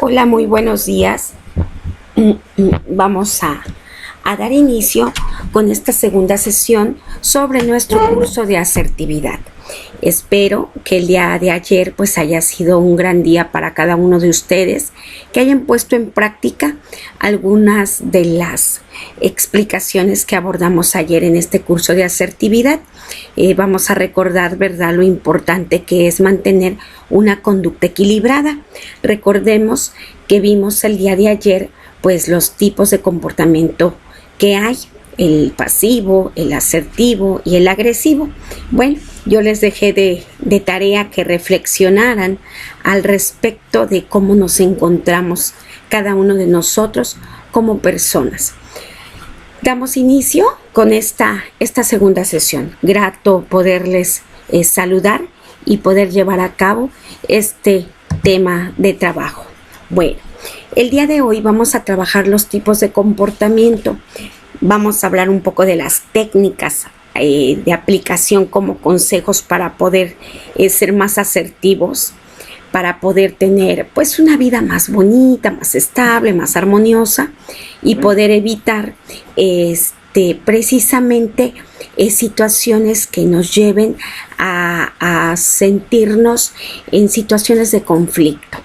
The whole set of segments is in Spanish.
Hola, muy buenos días. Vamos a dar inicio con esta segunda sesión sobre nuestro curso de asertividad. Espero que el día de ayer pues haya sido un gran día para cada uno de ustedes, que hayan puesto en práctica algunas de las explicaciones que abordamos ayer en este curso de asertividad. Vamos a recordar, ¿verdad?, lo importante que es mantener una conducta equilibrada. Recordemos que vimos el día de ayer pues los tipos de comportamiento que hay: el pasivo, el asertivo y el agresivo. Bueno, yo les dejé de tarea que reflexionaran al respecto de cómo nos encontramos cada uno de nosotros como personas. Damos inicio con esta segunda sesión. Grato poderles saludar y poder llevar a cabo este tema de trabajo. Bueno, el día de hoy vamos a trabajar los tipos de comportamiento. Vamos a hablar un poco de las técnicas de aplicación como consejos para poder ser más asertivos, para poder tener pues una vida más bonita, más estable, más armoniosa y poder evitar precisamente situaciones que nos lleven a sentirnos en situaciones de conflicto.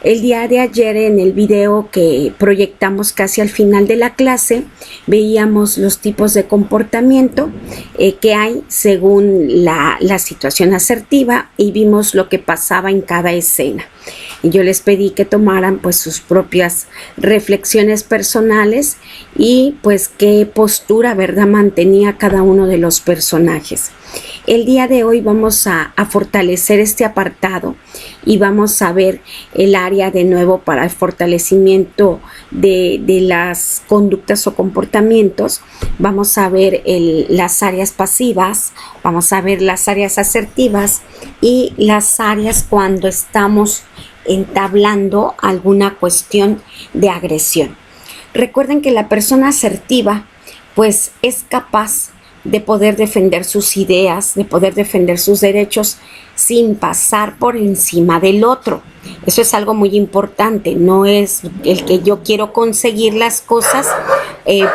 El día de ayer, en el video que proyectamos casi al final de la clase, veíamos los tipos de comportamiento que hay según la situación asertiva y vimos lo que pasaba en cada escena. Y yo les pedí que tomaran pues sus propias reflexiones personales y pues qué postura, ¿verdad?, mantenía cada uno de los personajes. El día de hoy vamos a fortalecer este apartado y vamos a ver el área de nuevo para el fortalecimiento de las conductas o comportamientos. Vamos a ver las áreas pasivas, vamos a ver las áreas asertivas y las áreas cuando estamos entablando alguna cuestión de agresión. Recuerden que la persona asertiva pues es capaz de poder defender sus ideas, de poder defender sus derechos sin pasar por encima del otro. Eso es algo muy importante. No es el que yo quiero conseguir las cosas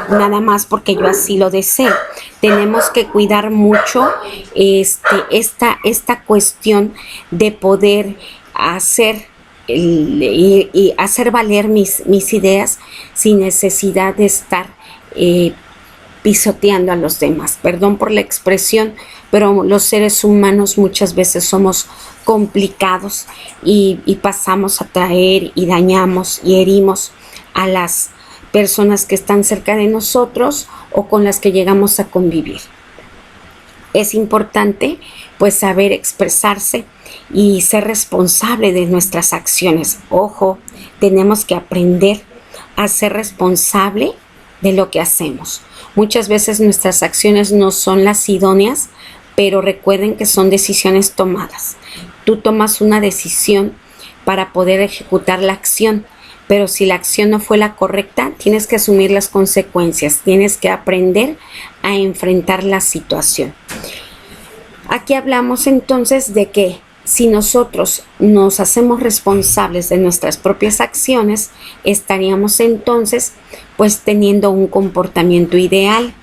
nada más porque yo así lo deseo. Tenemos que cuidar mucho esta cuestión de poder hacer y hacer valer mis ideas sin necesidad de estar pisoteando a los demás. Perdón por la expresión, pero los seres humanos muchas veces somos complicados y pasamos a traer y dañamos y herimos a las personas que están cerca de nosotros o con las que llegamos a convivir. Es importante pues saber expresarse y ser responsable de nuestras acciones. Ojo, tenemos que aprender a ser responsable de lo que hacemos. Muchas veces nuestras acciones no son las idóneas, pero recuerden que son decisiones tomadas. Tú tomas una decisión para poder ejecutar la acción, pero si la acción no fue la correcta, tienes que asumir las consecuencias, tienes que aprender a enfrentar la situación. Aquí hablamos entonces de que si nosotros nos hacemos responsables de nuestras propias acciones, estaríamos entonces pues teniendo un comportamiento ideal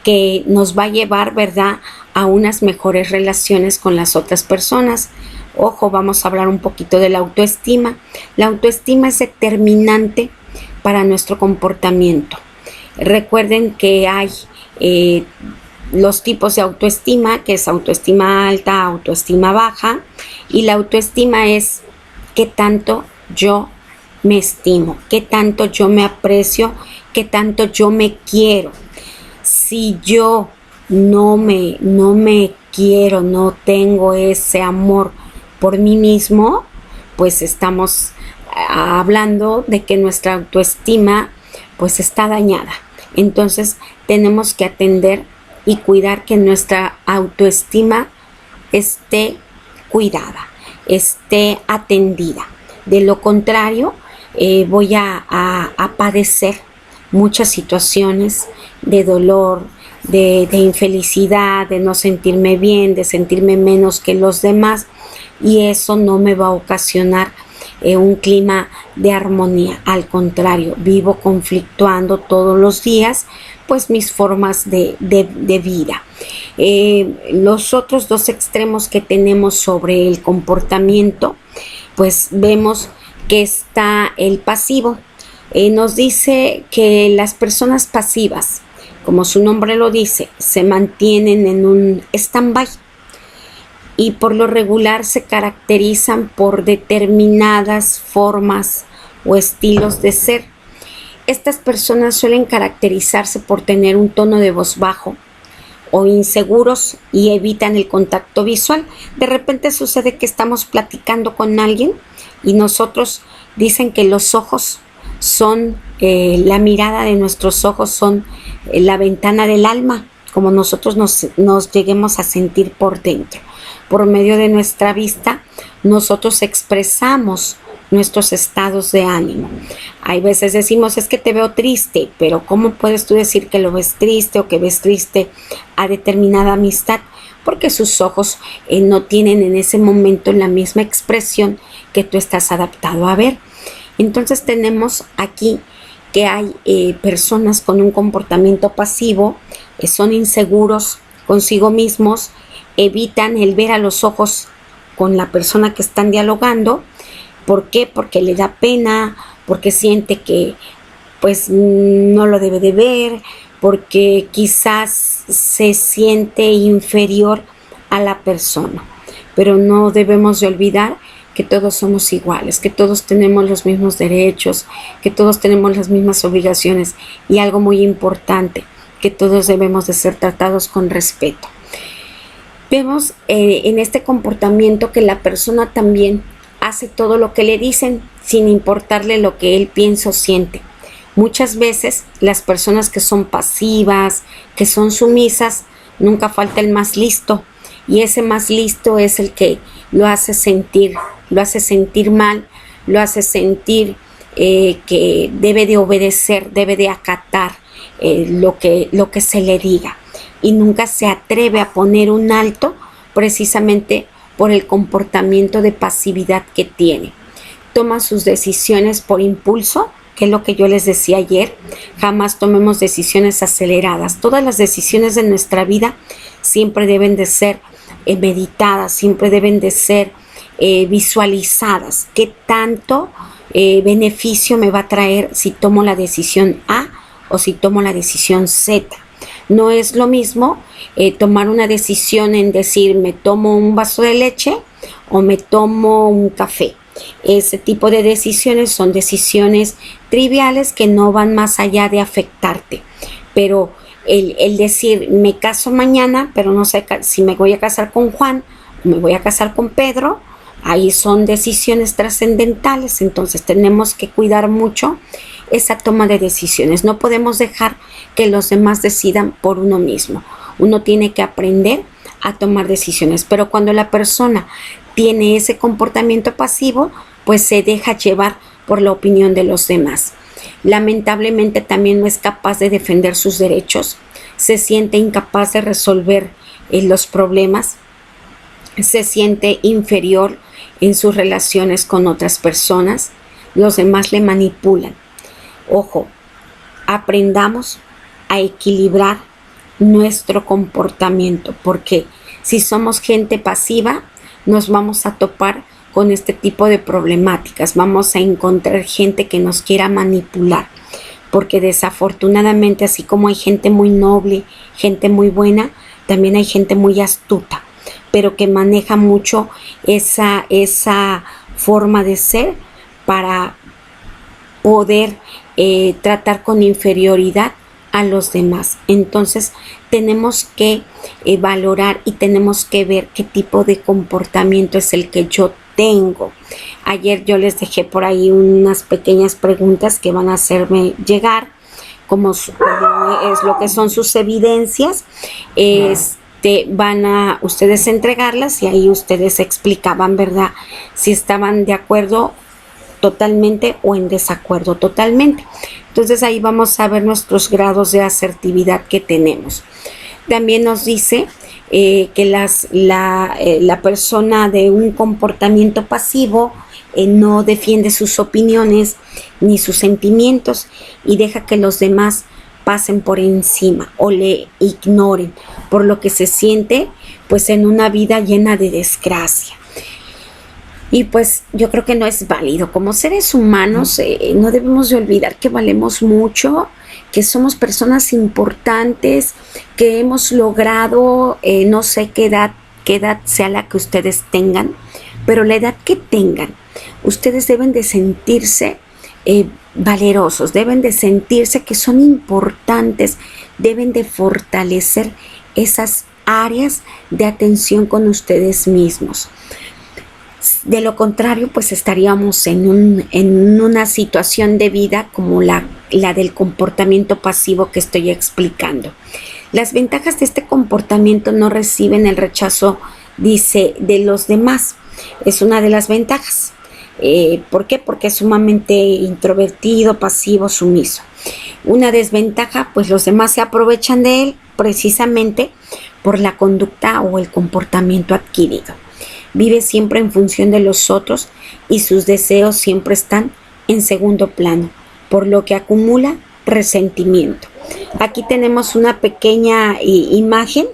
que nos va a llevar, ¿verdad?, a unas mejores relaciones con las otras personas. Ojo, vamos a hablar un poquito de la autoestima. La autoestima es determinante para nuestro comportamiento. Recuerden que hay los tipos de autoestima, que es autoestima alta, autoestima baja, y la autoestima es qué tanto yo me estimo, qué tanto yo me aprecio, qué tanto yo me quiero. Si yo no me quiero, no tengo ese amor por mí mismo, pues estamos hablando de que nuestra autoestima pues está dañada. Entonces tenemos que atender y cuidar que nuestra autoestima esté cuidada, esté atendida. De lo contrario, voy a padecer muchas situaciones de dolor, de infelicidad, de no sentirme bien, de sentirme menos que los demás, y eso no me va a ocasionar un clima de armonía. Al contrario, vivo conflictuando todos los días pues mis formas de vida. Los otros dos extremos que tenemos sobre el comportamiento, pues vemos que está el pasivo. Nos dice que las personas pasivas, como su nombre lo dice, se mantienen en un stand-by y por lo regular se caracterizan por determinadas formas o estilos de ser. Estas personas suelen caracterizarse por tener un tono de voz bajo o inseguros y evitan el contacto visual. De repente sucede que estamos platicando con alguien y nosotros dicen que los ojos son, la mirada de nuestros ojos son la ventana del alma, como nosotros nos lleguemos a sentir por dentro. Por medio de nuestra vista, nosotros expresamos nuestros estados de ánimo. Hay veces decimos, es que te veo triste, pero ¿cómo puedes tú decir que lo ves triste o que ves triste a determinada amistad? Porque sus ojos no tienen en ese momento la misma expresión que tú estás adaptado a ver. Entonces tenemos aquí que hay personas con un comportamiento pasivo, son inseguros consigo mismos, evitan el ver a los ojos con la persona que están dialogando. ¿Por qué? Porque le da pena, porque siente que pues no lo debe de ver, porque quizás se siente inferior a la persona. Pero no debemos de olvidar que todos somos iguales, que todos tenemos los mismos derechos, que todos tenemos las mismas obligaciones y algo muy importante, que todos debemos de ser tratados con respeto. Vemos en este comportamiento que la persona también hace todo lo que le dicen sin importarle lo que él piensa o siente. Muchas veces las personas que son pasivas, que son sumisas, nunca falta el más listo y ese más listo es el que lo hace sentir mal, lo hace sentir que debe de obedecer, debe de acatar lo que se le diga y nunca se atreve a poner un alto precisamente por el comportamiento de pasividad que tiene. Toma sus decisiones por impulso, que es lo que yo les decía ayer. Jamás tomemos decisiones aceleradas. Todas las decisiones de nuestra vida siempre deben de ser meditadas, siempre deben de ser visualizadas. ¿Qué tanto beneficio me va a traer si tomo la decisión A o si tomo la decisión Z? No es lo mismo tomar una decisión en decir me tomo un vaso de leche o me tomo un café. Ese tipo de decisiones son decisiones triviales que no van más allá de afectarte. Pero el decir me caso mañana, pero no sé si me voy a casar con Juan o me voy a casar con Pedro, ahí son decisiones trascendentales. Entonces tenemos que cuidar mucho esa toma de decisiones. No podemos dejar que los demás decidan por uno mismo. Uno tiene que aprender a tomar decisiones. Pero cuando la persona tiene ese comportamiento pasivo, pues se deja llevar por la opinión de los demás. Lamentablemente también no es capaz de defender sus derechos. Se siente incapaz de resolver los problemas. Se siente inferior en sus relaciones con otras personas. Los demás le manipulan. Ojo, aprendamos a equilibrar nuestro comportamiento, porque si somos gente pasiva, nos vamos a topar con este tipo de problemáticas. Vamos a encontrar gente que nos quiera manipular, porque desafortunadamente, así como hay gente muy noble, gente muy buena, también hay gente muy astuta, pero que maneja mucho esa forma de ser para poder tratar con inferioridad a los demás. Entonces tenemos que valorar y tenemos que ver qué tipo de comportamiento es el que yo tengo. Ayer yo les dejé por ahí unas pequeñas preguntas que van a hacerme llegar, como es lo que son sus evidencias. Van a ustedes entregarlas y ahí ustedes explicaban, ¿verdad?, si estaban de acuerdo totalmente o en desacuerdo totalmente. Entonces ahí vamos a ver nuestros grados de asertividad que tenemos. También nos dice que la persona de un comportamiento pasivo no defiende sus opiniones ni sus sentimientos y deja que los demás pasen por encima o le ignoren, por lo que se siente pues en una vida llena de desgracia. Y pues yo creo que no es válido. Como seres humanos no debemos de olvidar que valemos mucho, que somos personas importantes, que hemos logrado, no sé qué edad sea la que ustedes tengan, pero la edad que tengan, ustedes deben de sentirse valerosos, deben de sentirse que son importantes, deben de fortalecer esas áreas de atención con ustedes mismos. De lo contrario, pues estaríamos en una situación de vida como la del comportamiento pasivo que estoy explicando. Las ventajas de este comportamiento no reciben el rechazo, dice, de los demás. Es una de las ventajas. ¿Por qué? Porque es sumamente introvertido, pasivo, sumiso. Una desventaja, pues los demás se aprovechan de él precisamente por la conducta o el comportamiento adquirido. Vive siempre en función de los otros y sus deseos siempre están en segundo plano, por lo que acumula resentimiento. Aquí tenemos una pequeña imagen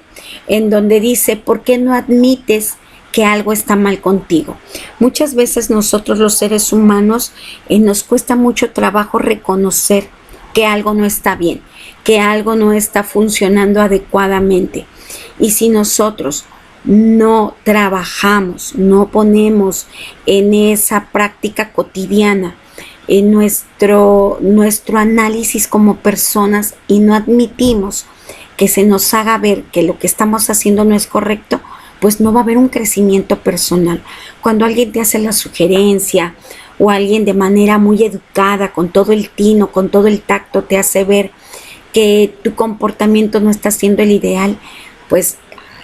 en donde dice: ¿por qué no admites que algo está mal contigo? Muchas veces nosotros los seres humanos nos cuesta mucho trabajo reconocer que algo no está bien, que algo no está funcionando adecuadamente. Y si nosotros no trabajamos, no ponemos en esa práctica cotidiana en nuestro análisis como personas y no admitimos que se nos haga ver que lo que estamos haciendo no es correcto, pues no va a haber un crecimiento personal. Cuando alguien te hace la sugerencia o alguien de manera muy educada, con todo el tino, con todo el tacto, te hace ver que tu comportamiento no está siendo el ideal, pues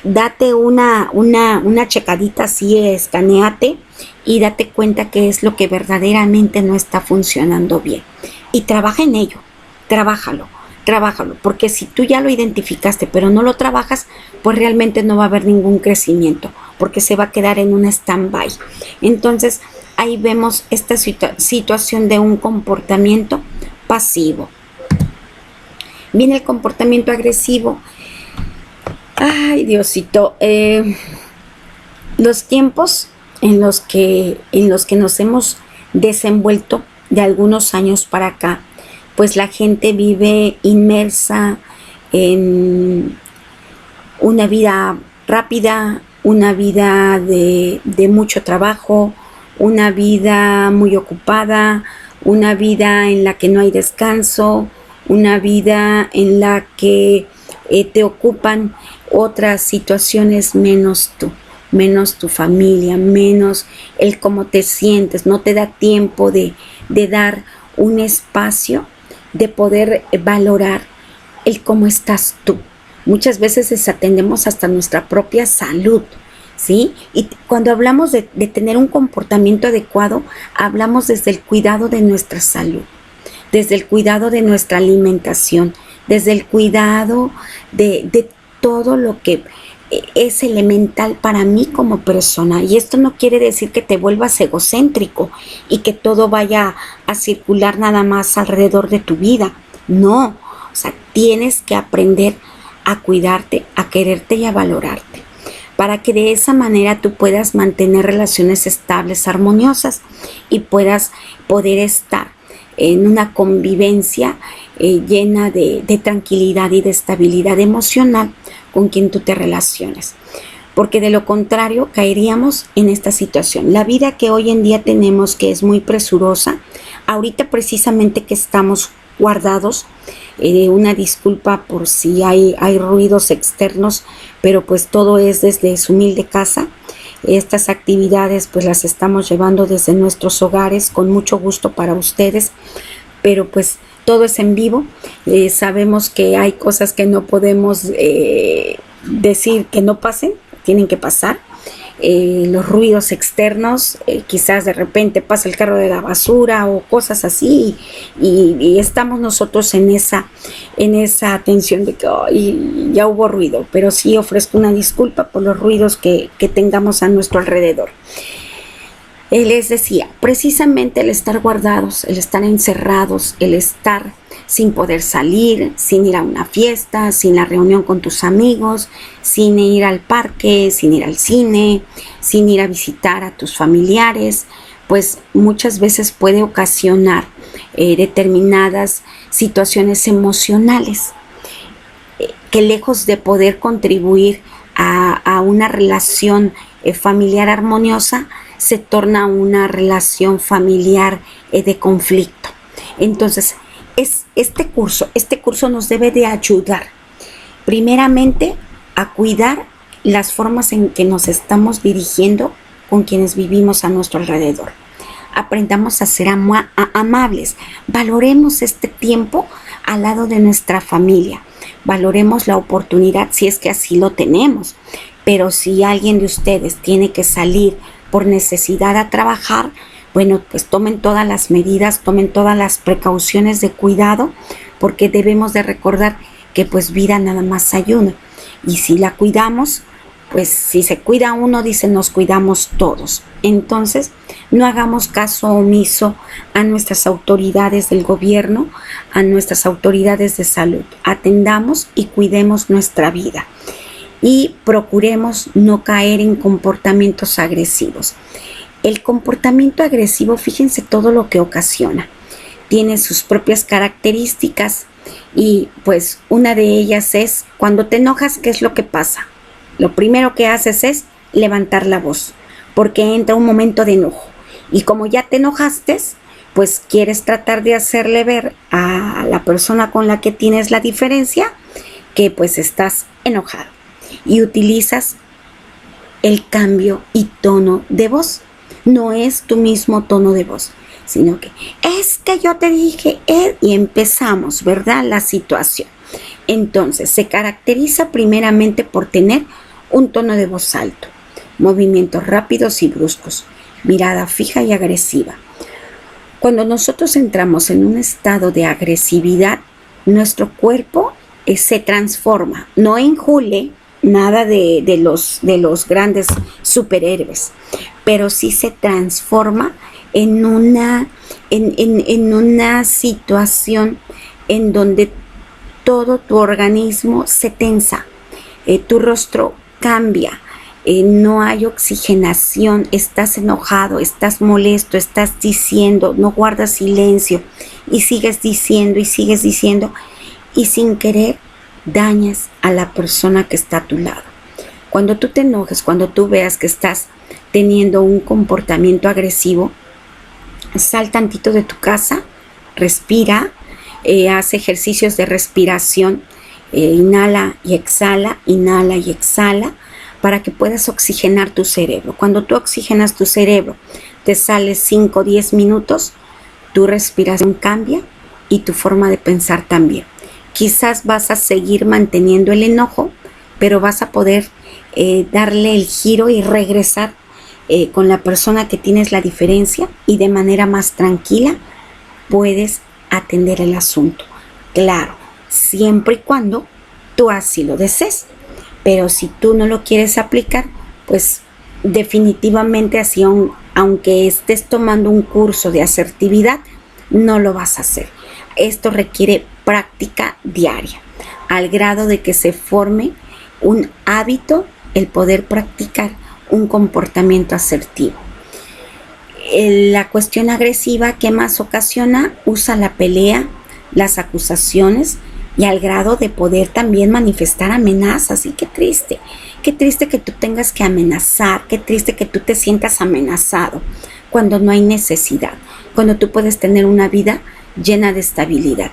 date una checadita así, escanéate y date cuenta qué es lo que verdaderamente no está funcionando bien. Y trabaja en ello, trabájalo, porque si tú ya lo identificaste pero no lo trabajas, pues realmente no va a haber ningún crecimiento, porque se va a quedar en un stand-by. Entonces, ahí vemos esta situación de un comportamiento pasivo. Viene el comportamiento agresivo. Ay, Diosito, los tiempos en los que nos hemos desenvuelto de algunos años para acá, pues la gente vive inmersa en una vida rápida, una vida de mucho trabajo, una vida muy ocupada, una vida en la que no hay descanso, una vida en la que te ocupan otras situaciones menos tú, menos tu familia, menos el cómo te sientes. No te da tiempo de dar un espacio de poder valorar el cómo estás tú. Muchas veces desatendemos hasta nuestra propia salud, ¿sí? Y cuando hablamos de tener un comportamiento adecuado, hablamos desde el cuidado de nuestra salud, desde el cuidado de nuestra alimentación, desde el cuidado de todo lo que es elemental para mí como persona. Y esto no quiere decir que te vuelvas egocéntrico y que todo vaya a circular nada más alrededor de tu vida. No, o sea, tienes que aprender a cuidarte, a quererte y a valorarte, para que de esa manera tú puedas mantener relaciones estables, armoniosas y puedas poder estar en una convivencia llena de tranquilidad y de estabilidad emocional con quien tú te relaciones, porque de lo contrario caeríamos en esta situación. La vida que hoy en día tenemos, que es muy presurosa, ahorita precisamente que estamos guardados, una disculpa por si hay ruidos externos, pero pues todo es desde su humilde casa. Estas actividades pues las estamos llevando desde nuestros hogares con mucho gusto para ustedes, pero pues todo es en vivo. Sabemos que hay cosas que no podemos decir que no pasen, tienen que pasar. Los ruidos externos, quizás de repente pasa el carro de la basura o cosas así, y estamos nosotros en esa atención de que ya hubo ruido, pero sí ofrezco una disculpa por los ruidos que tengamos a nuestro alrededor. Les decía, precisamente el estar guardados, el estar encerrados, el estar sin poder salir, sin ir a una fiesta, sin la reunión con tus amigos, sin ir al parque, sin ir al cine, sin ir a visitar a tus familiares, pues muchas veces puede ocasionar determinadas situaciones emocionales que lejos de poder contribuir a una relación familiar armoniosa, se torna una relación familiar de conflicto. Entonces, este curso nos debe de ayudar primeramente a cuidar las formas en que nos estamos dirigiendo con quienes vivimos a nuestro alrededor. Aprendamos a ser amables, valoremos este tiempo al lado de nuestra familia, valoremos la oportunidad si es que así lo tenemos, pero si alguien de ustedes tiene que salir por necesidad a trabajar, bueno, pues tomen todas las medidas, tomen todas las precauciones de cuidado, porque debemos de recordar que pues vida nada más hay una, y si la cuidamos, pues si se cuida uno, dice, nos cuidamos todos. Entonces, no hagamos caso omiso a nuestras autoridades del gobierno, a nuestras autoridades de salud. Atendamos y cuidemos nuestra vida. Y procuremos no caer en comportamientos agresivos. El comportamiento agresivo, fíjense todo lo que ocasiona. Tiene sus propias características y pues una de ellas es cuando te enojas, ¿qué es lo que pasa? Lo primero que haces es levantar la voz, porque entra un momento de enojo. Y como ya te enojaste, pues quieres tratar de hacerle ver a la persona con la que tienes la diferencia que pues estás enojado. Y utilizas el cambio y tono de voz. No es tu mismo tono de voz, sino que es que yo te dije, y empezamos, ¿verdad? La situación. Entonces, se caracteriza primeramente por tener un tono de voz alto, movimientos rápidos y bruscos, mirada fija y agresiva. Cuando nosotros entramos en un estado de agresividad, nuestro cuerpo se transforma, no enjule, nada de los grandes superhéroes, pero sí se transforma en una situación en donde todo tu organismo se tensa, tu rostro cambia, no hay oxigenación, estás enojado, estás molesto, estás diciendo, no guardas silencio y sigues diciendo y sin querer dañas a la persona que está a tu lado. Cuando tú te enojes, cuando tú veas que estás teniendo un comportamiento agresivo, sal tantito de tu casa, respira, haz ejercicios de respiración, inhala y exhala, para que puedas oxigenar tu cerebro. Cuando tú oxigenas tu cerebro, te sales 5 o 10 minutos, tu respiración cambia y tu forma de pensar también. Quizás vas a seguir manteniendo el enojo, pero vas a poder darle el giro y regresar con la persona que tienes la diferencia y de manera más tranquila puedes atender el asunto. Claro, siempre y cuando tú así lo desees, pero si tú no lo quieres aplicar, pues definitivamente así, aunque estés tomando un curso de asertividad, no lo vas a hacer. Esto requiere práctica diaria, al grado de que se forme un hábito el poder practicar un comportamiento asertivo. La cuestión agresiva, ¿qué más ocasiona? Usa la pelea, las acusaciones y al grado de poder también manifestar amenazas. Y qué triste que tú tengas que amenazar, qué triste que tú te sientas amenazado cuando no hay necesidad, cuando tú puedes tener una vida llena de estabilidad.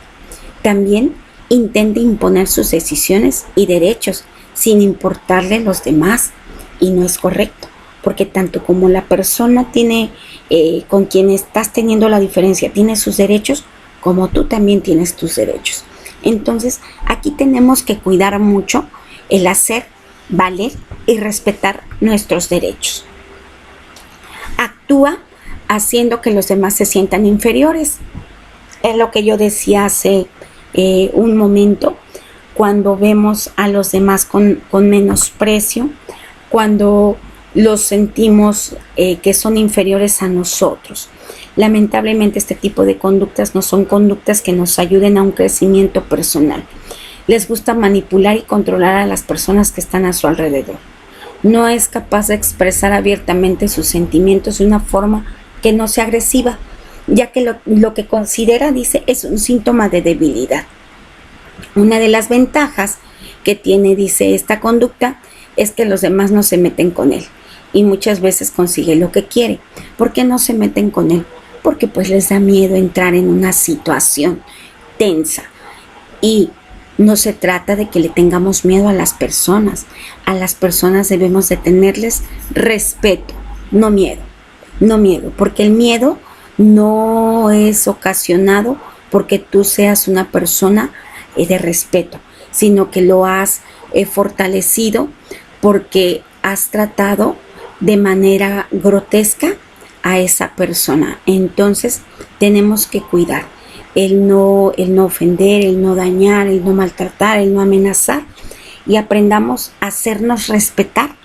También intenta imponer sus decisiones y derechos sin importarle los demás, y no es correcto, porque tanto como la persona tiene con quien estás teniendo la diferencia tiene sus derechos, como tú también tienes tus derechos. Entonces aquí tenemos que cuidar mucho el hacer valer y respetar nuestros derechos. Actúa haciendo que los demás se sientan inferiores. Es lo que yo decía hace un momento. Cuando vemos a los demás con menosprecio, cuando los sentimos que son inferiores a nosotros. Lamentablemente este tipo de conductas no son conductas que nos ayuden a un crecimiento personal. Les gusta manipular y controlar a las personas que están a su alrededor. No es capaz de expresar abiertamente sus sentimientos de una forma que no sea agresiva, ya que lo que considera, dice, es un síntoma de debilidad. Una de las ventajas que tiene, dice, esta conducta es que los demás no se meten con él y muchas veces consigue lo que quiere. ¿Por qué no se meten con él? Porque pues les da miedo entrar en una situación tensa. Y no se trata de que le tengamos miedo a las personas. A las personas debemos de tenerles respeto, no miedo. No miedo, porque el miedo no es ocasionado porque tú seas una persona de respeto, sino que lo has fortalecido porque has tratado de manera grotesca a esa persona. Entonces tenemos que cuidar el no ofender, el no dañar, el no maltratar, el no amenazar, y aprendamos a hacernos respetar,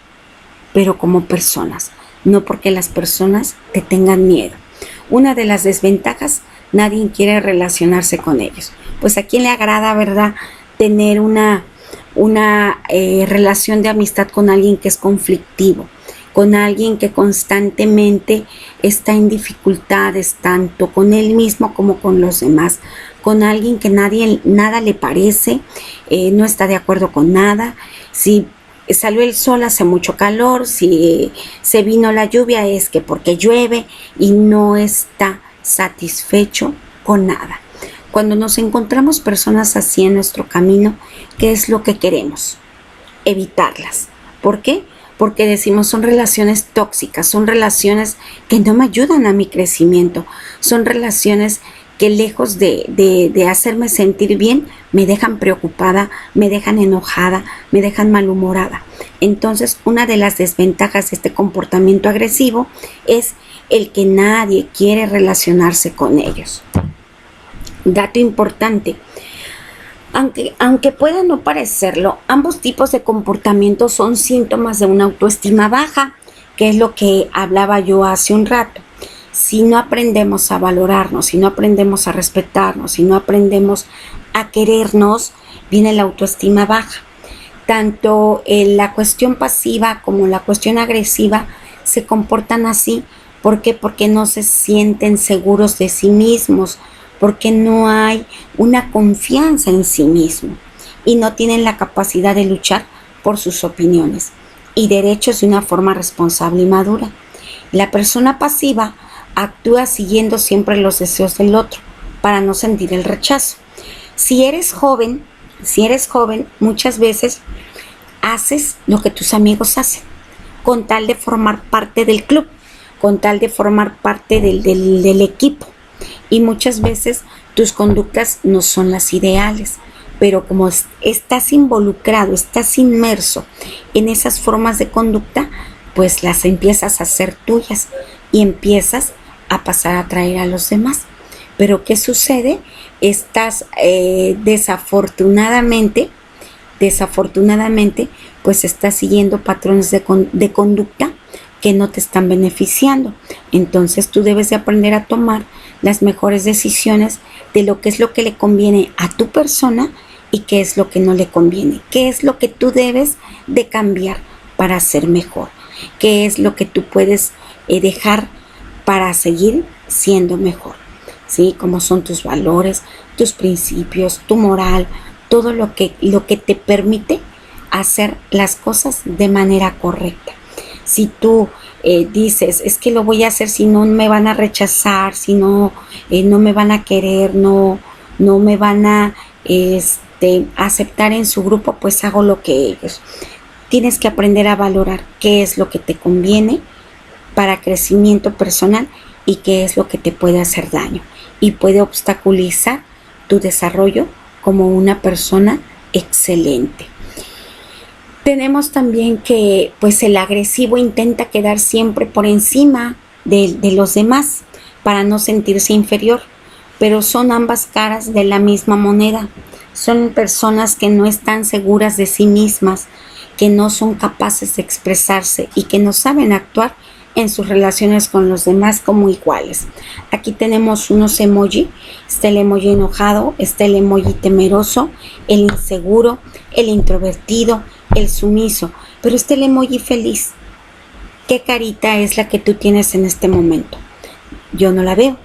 pero como personas, no porque las personas te tengan miedo. Una de las desventajas, nadie quiere relacionarse con ellos. Pues a quién le agrada, ¿verdad?, tener una relación de amistad con alguien que es conflictivo, con alguien que constantemente está en dificultades, tanto con él mismo como con los demás, con alguien que nada le parece, no está de acuerdo con nada. Si salió el sol hace mucho calor, si se vino la lluvia es que porque llueve, y no está satisfecho con nada. Cuando nos encontramos personas así en nuestro camino, ¿qué es lo que queremos? Evitarlas. ¿Por qué? Porque decimos, son relaciones tóxicas, son relaciones que no me ayudan a mi crecimiento, son relaciones que lejos de hacerme sentir bien, me dejan preocupada, me dejan enojada, me dejan malhumorada. Entonces, una de las desventajas de este comportamiento agresivo es el que nadie quiere relacionarse con ellos. Dato importante. Aunque pueda no parecerlo, ambos tipos de comportamiento son síntomas de una autoestima baja, que es lo que hablaba yo hace un rato. Si no aprendemos a valorarnos, si no aprendemos a respetarnos, si no aprendemos a querernos, viene la autoestima baja. Tanto la cuestión pasiva como la cuestión agresiva se comportan así. ¿Por qué? Porque no se sienten seguros de sí mismos, porque no hay una confianza en sí mismo y no tienen la capacidad de luchar por sus opiniones y derechos de una forma responsable y madura. La persona pasiva actúa siguiendo siempre los deseos del otro para no sentir el rechazo. Si eres joven, muchas veces haces lo que tus amigos hacen con tal de formar parte del club, con tal de formar parte del equipo. Y muchas veces tus conductas no son las ideales, pero como estás involucrado, estás inmerso en esas formas de conducta, pues las empiezas a hacer tuyas y empiezas a pasar a atraer a los demás. Pero ¿qué sucede? Estás desafortunadamente, pues estás siguiendo patrones de conducta que no te están beneficiando. Entonces tú debes de aprender a tomar las mejores decisiones de lo que es lo que le conviene a tu persona y qué es lo que no le conviene, qué es lo que tú debes de cambiar para ser mejor, qué es lo que tú puedes dejar para seguir siendo mejor, ¿sí? Como son tus valores, tus principios, tu moral, todo lo que te permite hacer las cosas de manera correcta. Si tú dices, es que lo voy a hacer si no me van a rechazar, si no me van a querer, no me van a aceptar en su grupo, pues hago lo que ellos. Tienes que aprender a valorar qué es lo que te conviene para crecimiento personal y qué es lo que te puede hacer daño y puede obstaculizar tu desarrollo como una persona excelente. Tenemos también que pues el agresivo intenta quedar siempre por encima de los demás para no sentirse inferior, pero son ambas caras de la misma moneda. Son personas que no están seguras de sí mismas que no son capaces de expresarse y que no saben actuar en sus relaciones con los demás como iguales. Aquí tenemos unos emoji. Está el emoji enojado, está el emoji temeroso, el inseguro, el introvertido, el sumiso, pero está el emoji feliz. ¿Qué carita es la que tú tienes en este momento? Yo no la veo,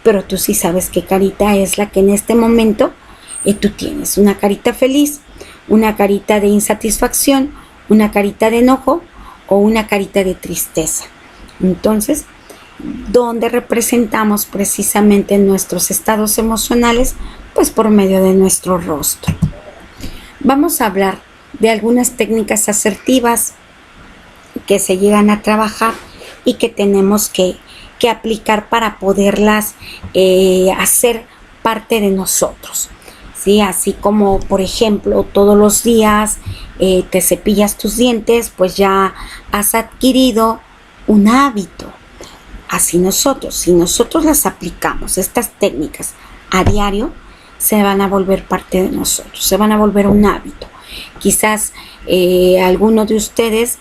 pero tú sí sabes qué carita es la que en este momento tú tienes. Una carita feliz, una carita de insatisfacción, una carita de enojo o una carita de tristeza. Entonces, ¿dónde representamos precisamente nuestros estados emocionales? Pues por medio de nuestro rostro. Vamos a hablar de algunas técnicas asertivas que se llegan a trabajar y que tenemos que aplicar para poderlas hacer parte de nosotros. ¿Sí? Así como, por ejemplo, todos los días te cepillas tus dientes, pues ya has adquirido un hábito. Así si nosotros las aplicamos, estas técnicas a diario, se van a volver parte de nosotros, se van a volver un hábito. Quizás alguno de ustedes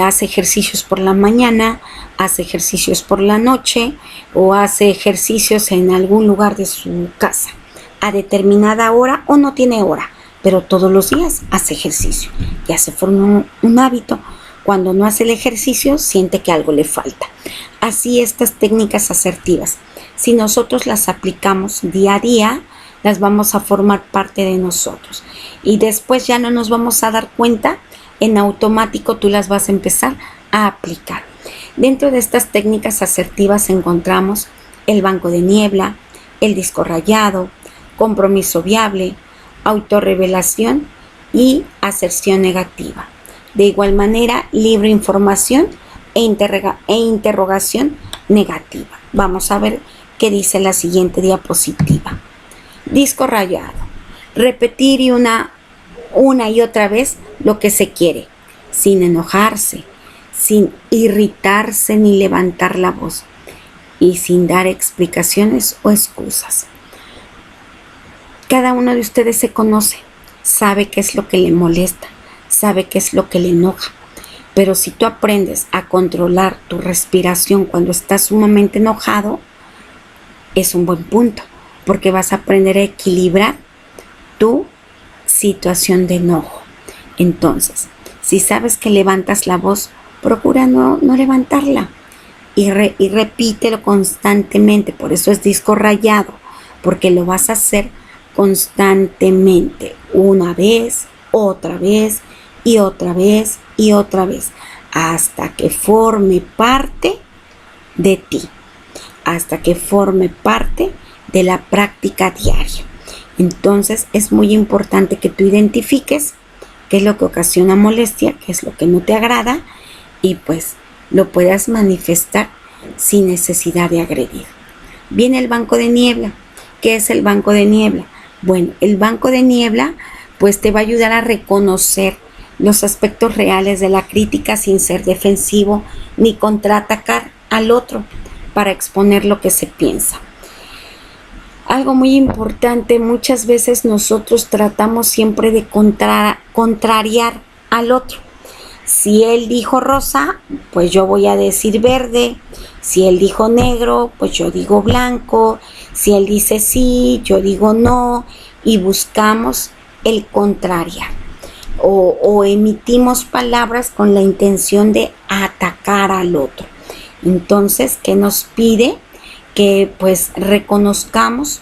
hace ejercicios por la mañana, hace ejercicios por la noche o hace ejercicios en algún lugar de su casa a determinada hora o no tiene hora, pero todos los días hace ejercicio. Ya se formó un hábito. Cuando no hace el ejercicio, siente que algo le falta. Así estas técnicas asertivas, si nosotros las aplicamos día a día, las vamos a formar parte de nosotros. Y después ya no nos vamos a dar cuenta, en automático tú las vas a empezar a aplicar. Dentro de estas técnicas asertivas encontramos el banco de niebla, el disco rayado, compromiso viable, autorrevelación y aserción negativa. De igual manera, libre información e interrogación negativa. Vamos a ver qué dice la siguiente diapositiva. Disco rayado. Repetir una y otra vez lo que se quiere, sin enojarse, sin irritarse ni levantar la voz y sin dar explicaciones o excusas. Cada uno de ustedes se conoce, sabe qué es lo que le molesta, sabe qué es lo que le enoja. Pero si tú aprendes a controlar tu respiración cuando estás sumamente enojado, es un buen punto, porque vas a aprender a equilibrar tu situación de enojo. Entonces, si sabes que levantas la voz, procura no levantarla y repítelo constantemente. Por eso es disco rayado, porque lo vas a hacer constantemente, una vez, otra vez y otra vez y otra vez, hasta que forme parte de ti, hasta que forme parte de la práctica diaria. Entonces es muy importante que tú identifiques qué es lo que ocasiona molestia, qué es lo que no te agrada y pues lo puedas manifestar sin necesidad de agredir. Viene el banco de niebla. ¿Qué es el banco de niebla? Bueno, el banco de niebla pues te va a ayudar a reconocer los aspectos reales de la crítica sin ser defensivo ni contraatacar al otro para exponer lo que se piensa. Algo muy importante, muchas veces nosotros tratamos siempre de contrariar al otro. Si él dijo rosa, pues yo voy a decir verde. Si él dijo negro, pues yo digo blanco. Si él dice sí, yo digo no. Y buscamos el contrariar. O emitimos palabras con la intención de atacar al otro. Entonces, ¿qué nos pide? Que pues reconozcamos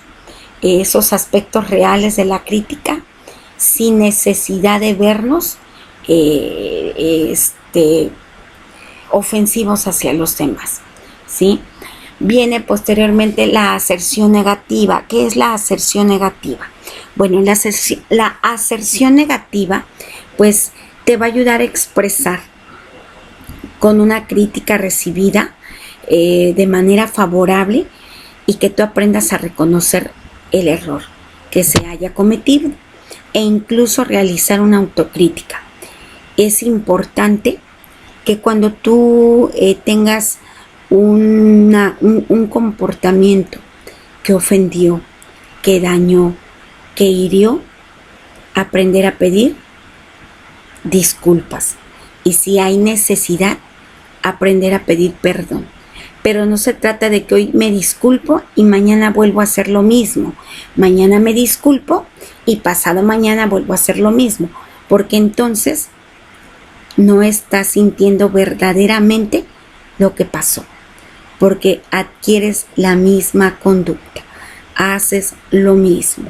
esos aspectos reales de la crítica sin necesidad de vernos ofensivos hacia los demás, ¿sí? Viene posteriormente la aserción negativa. ¿Qué es la aserción negativa? Bueno, la aserción negativa pues te va a ayudar a expresar con una crítica recibida de manera favorable y que tú aprendas a reconocer el error que se haya cometido e incluso realizar una autocrítica. Es importante que cuando tú tengas un comportamiento que ofendió, que dañó, que hirió, aprender a pedir disculpas. Y si hay necesidad, aprender a pedir perdón. Pero no se trata de que hoy me disculpo y mañana vuelvo a hacer lo mismo. Mañana me disculpo y pasado mañana vuelvo a hacer lo mismo. Porque entonces no estás sintiendo verdaderamente lo que pasó. Porque adquieres la misma conducta. Haces lo mismo.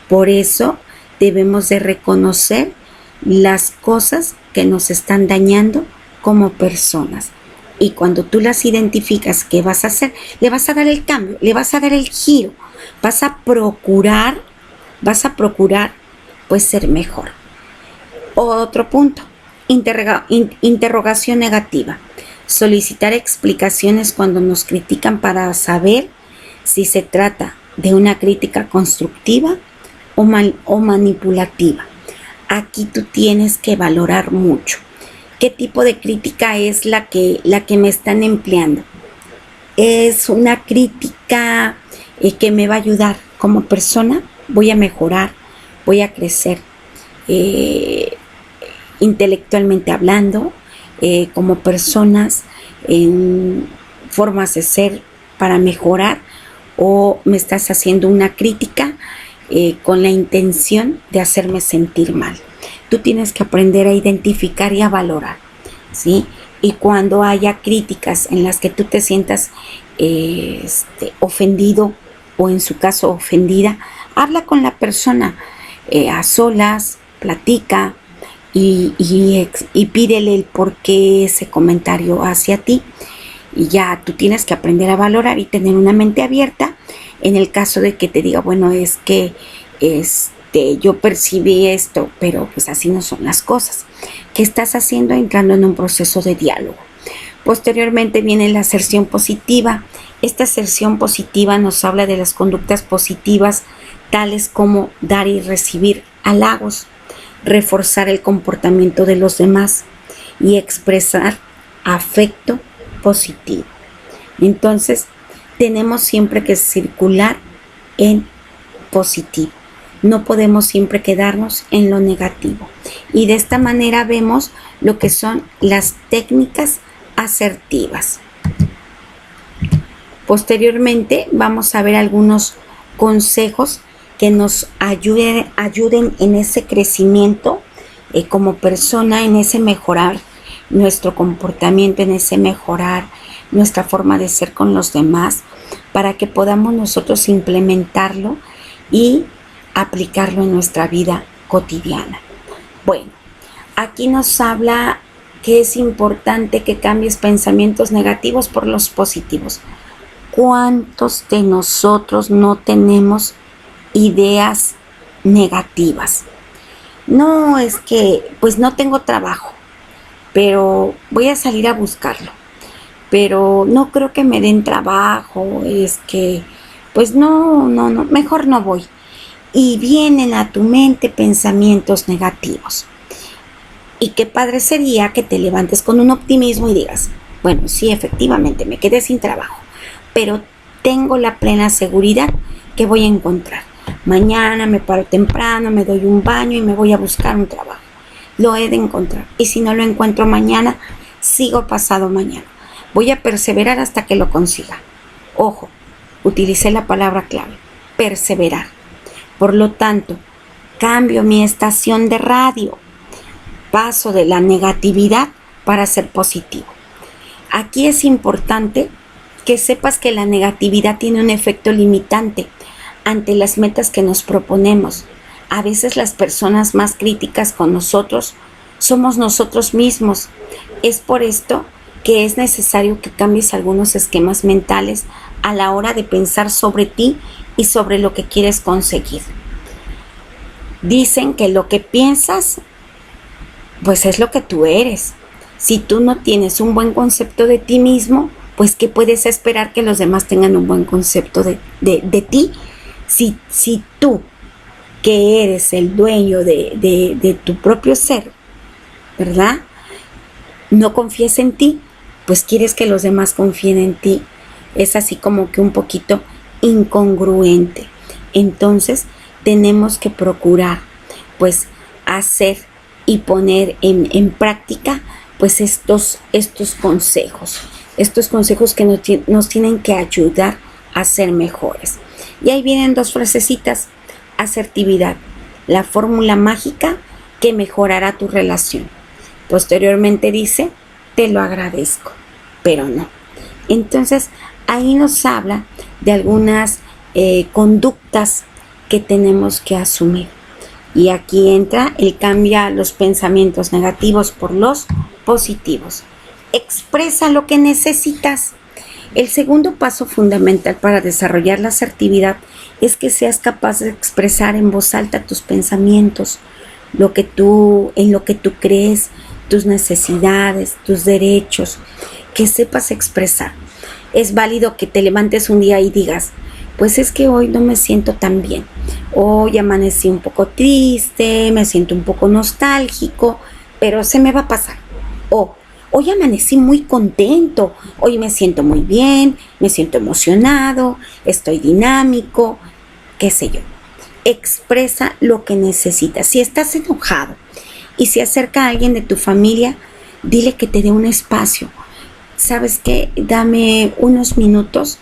Por eso debemos de reconocer las cosas que nos están dañando como personas. Y cuando tú las identificas, ¿qué vas a hacer? Le vas a dar el cambio, le vas a dar el giro. Vas a procurar pues ser mejor. Otro punto, interrogación negativa. Solicitar explicaciones cuando nos critican para saber si se trata de una crítica constructiva o manipulativa. Aquí tú tienes que valorar mucho. ¿Qué tipo de crítica es la que me están empleando? ¿Es una crítica que me va a ayudar como persona? Voy a mejorar, voy a crecer intelectualmente hablando, como personas, en formas de ser para mejorar, o me estás haciendo una crítica con la intención de hacerme sentir mal. Tú tienes que aprender a identificar y a valorar, ¿sí? Y cuando haya críticas en las que tú te sientas ofendido o en su caso ofendida, habla con la persona a solas, platica y pídele el por qué ese comentario hacia ti. Y ya tú tienes que aprender a valorar y tener una mente abierta en el caso de que te diga, bueno, es que yo percibí esto, pero pues así no son las cosas. ¿Qué estás haciendo? Entrando en un proceso de diálogo. Posteriormente viene la aserción positiva. Esta aserción positiva nos habla de las conductas positivas, tales como dar y recibir halagos, reforzar el comportamiento de los demás y expresar afecto positivo. Entonces, tenemos siempre que circular en positivo. No podemos siempre quedarnos en lo negativo. Y de esta manera vemos lo que son las técnicas asertivas. Posteriormente vamos a ver algunos consejos que nos ayuden en ese crecimiento como persona, en ese mejorar nuestro comportamiento, en ese mejorar nuestra forma de ser con los demás, para que podamos nosotros implementarlo y aplicarlo en nuestra vida cotidiana. Bueno, aquí nos habla que es importante que cambies pensamientos negativos por los positivos. ¿Cuántos de nosotros no tenemos ideas negativas? No, es que pues no tengo trabajo, pero voy a salir a buscarlo. Pero no creo que me den trabajo, es que pues no, mejor no voy. Y vienen a tu mente pensamientos negativos. Y qué padre sería que te levantes con un optimismo y digas, bueno, sí, efectivamente, me quedé sin trabajo, pero tengo la plena seguridad que voy a encontrar. Mañana me paro temprano, me doy un baño y me voy a buscar un trabajo. Lo he de encontrar. Y si no lo encuentro mañana, sigo pasado mañana. Voy a perseverar hasta que lo consiga. Ojo, utilicé la palabra clave, perseverar. Por lo tanto, cambio mi estación de radio. Paso de la negatividad para ser positivo. Aquí es importante que sepas que la negatividad tiene un efecto limitante ante las metas que nos proponemos. A veces las personas más críticas con nosotros somos nosotros mismos. Es por esto que es necesario que cambies algunos esquemas mentales a la hora de pensar sobre ti y sobre lo que quieres conseguir. Dicen que lo que piensas, pues es lo que tú eres. Si tú no tienes un buen concepto de ti mismo, pues ¿qué puedes esperar que los demás tengan un buen concepto de ti? Si tú, que eres el dueño de tu propio ser, ¿verdad?, no confíes en ti, pues quieres que los demás confíen en ti. Es así como que un poquito incongruente. Entonces tenemos que procurar pues hacer y poner en práctica pues estos consejos. Estos consejos que nos tienen que ayudar a ser mejores. Y ahí vienen 2 frasecitas. Asertividad, la fórmula mágica que mejorará tu relación. Posteriormente dice, te lo agradezco, pero no. Entonces, ahí nos habla de algunas conductas que tenemos que asumir. Y aquí entra el cambia los pensamientos negativos por los positivos. Expresa lo que necesitas. El segundo paso fundamental para desarrollar la asertividad es que seas capaz de expresar en voz alta tus pensamientos, en lo que tú crees, tus necesidades, tus derechos, que sepas expresar. Es válido que te levantes un día y digas, pues es que hoy no me siento tan bien. Hoy amanecí un poco triste, me siento un poco nostálgico, pero se me va a pasar. O hoy amanecí muy contento, hoy me siento muy bien, me siento emocionado, estoy dinámico, qué sé yo. Expresa lo que necesitas. Si estás enojado y se acerca a alguien de tu familia, dile que te dé un espacio. ¿Sabes qué? Dame unos minutos,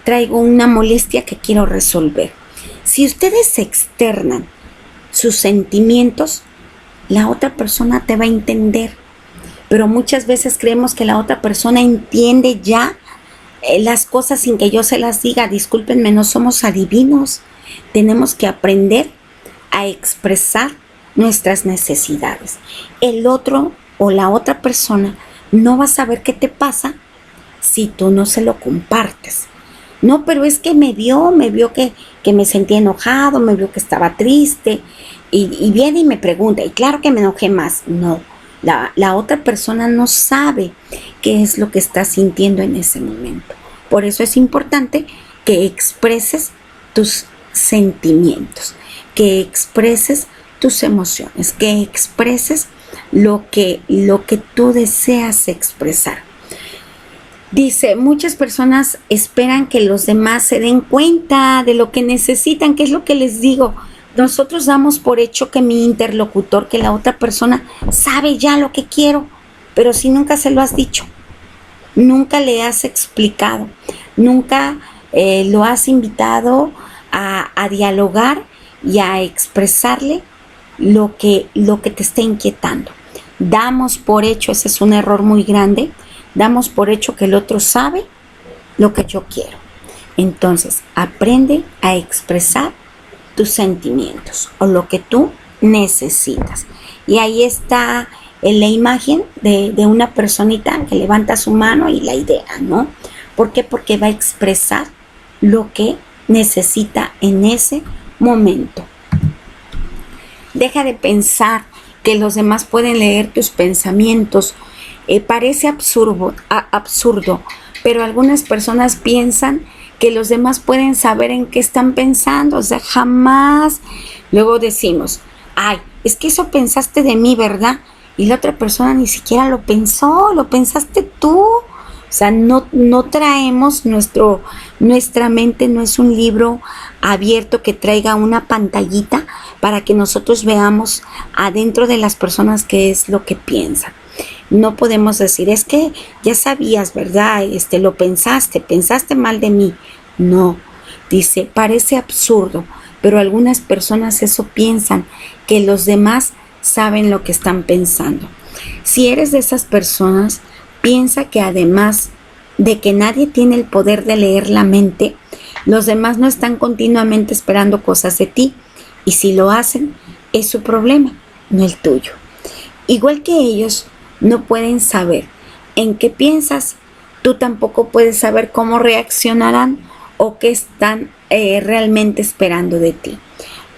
traigo una molestia que quiero resolver. Si ustedes externan sus sentimientos, la otra persona te va a entender. Pero muchas veces creemos que la otra persona entiende ya las cosas sin que yo se las diga. Discúlpenme, no somos adivinos. Tenemos que aprender a expresar nuestras necesidades. El otro o la otra persona no va a saber qué te pasa si tú no se lo compartes. No, pero es que me vio que me sentía enojado, me vio que estaba triste y viene y me pregunta, y claro que me enojé más. No. La otra persona no sabe qué es lo que estás sintiendo en ese momento. Por eso es importante que expreses tus sentimientos, que expreses tus emociones, que expreses lo que tú deseas expresar. Dice, muchas personas esperan que los demás se den cuenta de lo que necesitan, que es lo que les digo. Nosotros damos por hecho que mi interlocutor, que la otra persona sabe ya lo que quiero, pero si nunca se lo has dicho, nunca le has explicado, nunca lo has invitado a dialogar y a expresarle lo que te está inquietando. Damos por hecho, ese es un error muy grande, damos por hecho que el otro sabe lo que yo quiero. Entonces, aprende a expresar tus sentimientos o lo que tú necesitas. Y ahí está en la imagen de una personita que levanta su mano y la idea, ¿no? ¿Por qué? Porque va a expresar lo que necesita en ese momento. Deja de pensar que los demás pueden leer tus pensamientos. Parece absurdo, pero algunas personas piensan que los demás pueden saber en qué están pensando. O sea, jamás. Luego decimos, ay, es que eso pensaste de mí, ¿verdad? Y la otra persona ni siquiera lo pensó, lo pensaste tú. O sea, no traemos nuestra mente, no es un libro abierto que traiga una pantallita para que nosotros veamos adentro de las personas qué es lo que piensan. No podemos decir, es que ya sabías, ¿verdad? Lo pensaste mal de mí. No, dice, parece absurdo, pero algunas personas eso piensan, que los demás saben lo que están pensando. Si eres de esas personas, piensa que además de que nadie tiene el poder de leer la mente, los demás no están continuamente esperando cosas de ti, y si lo hacen, es su problema, no el tuyo. Igual que ellos no pueden saber en qué piensas, tú tampoco puedes saber cómo reaccionarán o qué están realmente esperando de ti.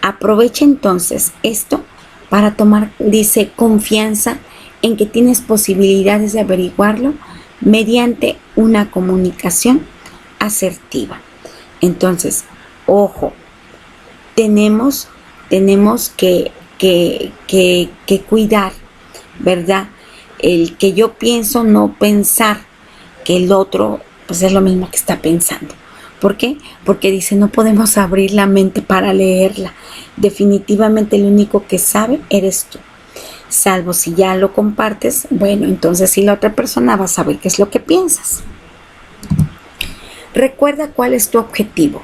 Aprovecha entonces esto para tomar, dice, confianza en que tienes posibilidades de averiguarlo mediante una comunicación asertiva. Entonces, ojo, tenemos que cuidar, ¿verdad? El que yo pienso, no pensar que el otro pues es lo mismo que está pensando. ¿Por qué? Porque dice, no podemos abrir la mente para leerla. Definitivamente el único que sabe eres tú. salvo si ya lo compartes, bueno, entonces si la otra persona va a saber qué es lo que piensas. Recuerda cuál es tu objetivo.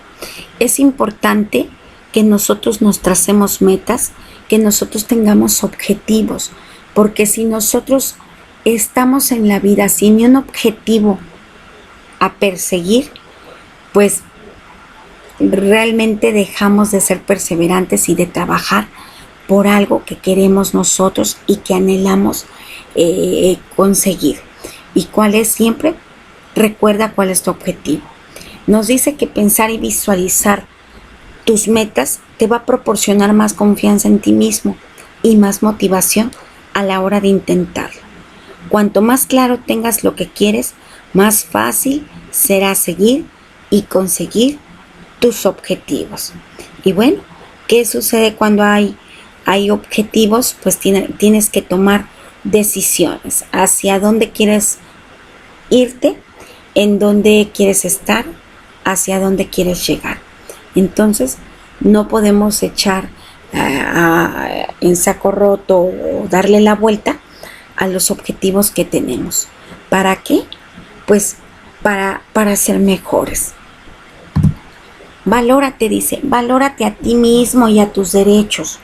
Es importante que nosotros nos tracemos metas, que nosotros tengamos objetivos, porque si nosotros estamos en la vida sin un objetivo a perseguir, pues realmente dejamos de ser perseverantes y de trabajar por algo que queremos nosotros y que anhelamos conseguir. ¿Y cuál es siempre? Recuerda cuál es tu objetivo. Nos dice que pensar y visualizar tus metas te va a proporcionar más confianza en ti mismo y más motivación a la hora de intentarlo. Cuanto más claro tengas lo que quieres, más fácil será seguir y conseguir tus objetivos. Y bueno, ¿qué sucede cuando hay objetivos? Pues tienes que tomar decisiones hacia dónde quieres irte, en dónde quieres estar, hacia dónde quieres llegar. Entonces, no podemos echar en saco roto o darle la vuelta a los objetivos que tenemos. ¿Para qué? Pues para ser mejores. Valórate, dice, valórate a ti mismo y a tus derechos.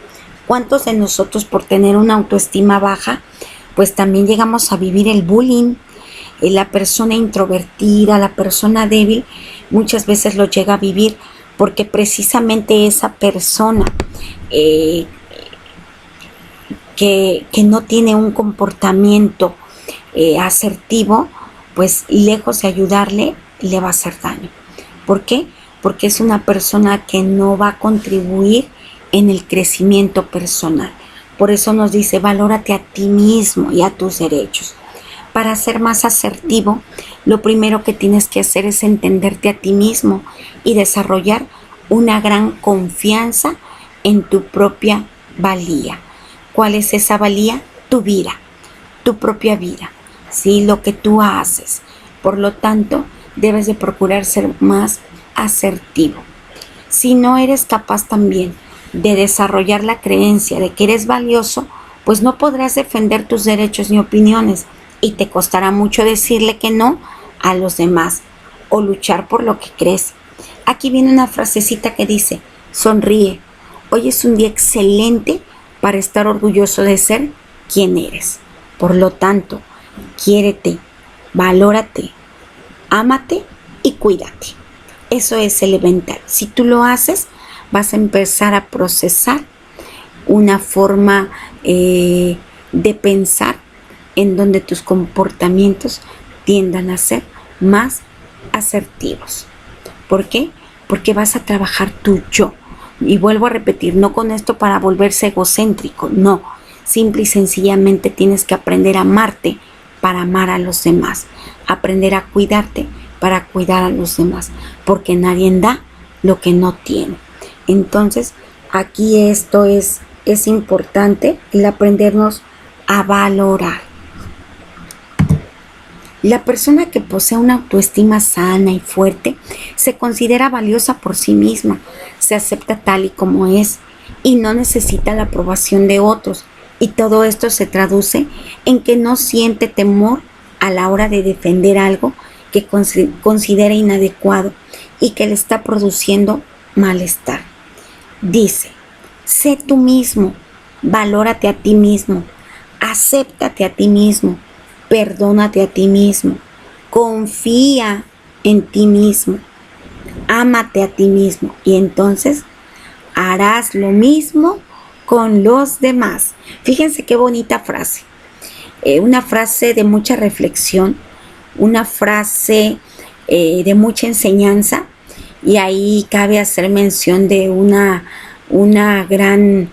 ¿Cuántos de nosotros por tener una autoestima baja, pues también llegamos a vivir el bullying? La persona introvertida, la persona débil, muchas veces lo llega a vivir porque precisamente esa persona que no tiene un comportamiento asertivo, pues lejos de ayudarle, le va a hacer daño. ¿Por qué? Porque es una persona que no va a contribuir en el crecimiento personal. Por eso nos dice, valórate a ti mismo y a tus derechos. Para ser más asertivo, lo primero que tienes que hacer es entenderte a ti mismo y desarrollar una gran confianza en tu propia valía. ¿Cuál es esa valía? Tu vida, tu propia vida, ¿sí? Lo que tú haces. Por lo tanto, debes de procurar ser más asertivo. Si no eres capaz también de desarrollar la creencia de que eres valioso, pues no podrás defender tus derechos ni opiniones y te costará mucho decirle que no a los demás o luchar por lo que crees. Aquí viene una frasecita que dice, sonríe, hoy es un día excelente para estar orgulloso de ser quien eres. Por lo tanto, quiérete, valórate, ámate y cuídate. Eso es elemental. Si tú lo haces, vas a empezar a procesar una forma de pensar en donde tus comportamientos tiendan a ser más asertivos. ¿Por qué? Porque vas a trabajar tu yo. Y vuelvo a repetir, no con esto para volverse egocéntrico, no. Simple y sencillamente tienes que aprender a amarte para amar a los demás. Aprender a cuidarte para cuidar a los demás. Porque nadie da lo que no tiene. Entonces, aquí esto es importante, el aprendernos a valorar. La persona que posee una autoestima sana y fuerte se considera valiosa por sí misma, se acepta tal y como es y no necesita la aprobación de otros. Y todo esto se traduce en que no siente temor a la hora de defender algo que considera inadecuado y que le está produciendo malestar. Dice, sé tú mismo, valórate a ti mismo, acéptate a ti mismo, perdónate a ti mismo, confía en ti mismo, ámate a ti mismo y entonces harás lo mismo con los demás. Fíjense qué bonita frase, una frase de mucha reflexión, una frase de mucha enseñanza y ahí cabe hacer mención de una gran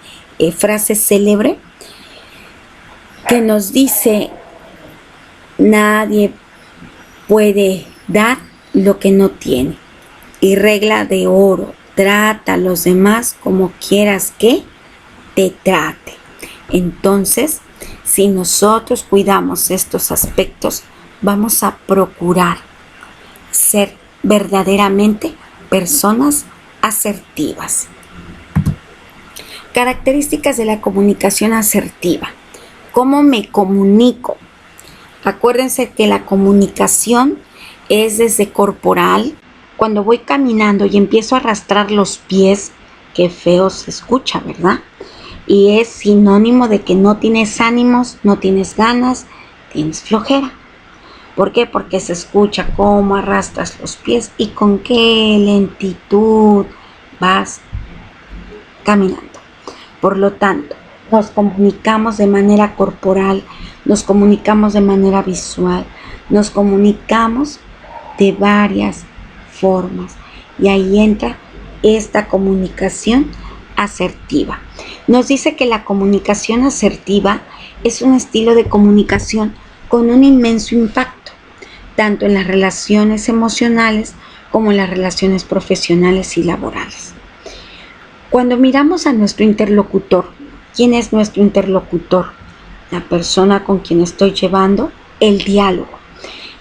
frase célebre que nos dice: nadie puede dar lo que no tiene. Y regla de oro, trata a los demás como quieras que te trate. Entonces, si nosotros cuidamos estos aspectos, vamos a procurar ser verdaderamente personas asertivas. Características de la comunicación asertiva. ¿Cómo me comunico? Acuérdense que la comunicación es desde corporal. Cuando voy caminando y empiezo a arrastrar los pies, qué feo se escucha, ¿verdad? Y es sinónimo de que no tienes ánimos, no tienes ganas, tienes flojera. ¿Por qué? Porque se escucha cómo arrastras los pies y con qué lentitud vas caminando. Por lo tanto, nos comunicamos de manera corporal, nos comunicamos de manera visual, nos comunicamos de varias formas. Y ahí entra esta comunicación asertiva. Nos dice que la comunicación asertiva es un estilo de comunicación con un inmenso impacto, tanto en las relaciones emocionales como en las relaciones profesionales y laborales. Cuando miramos a nuestro interlocutor, ¿quién es nuestro interlocutor? La persona con quien estoy llevando el diálogo.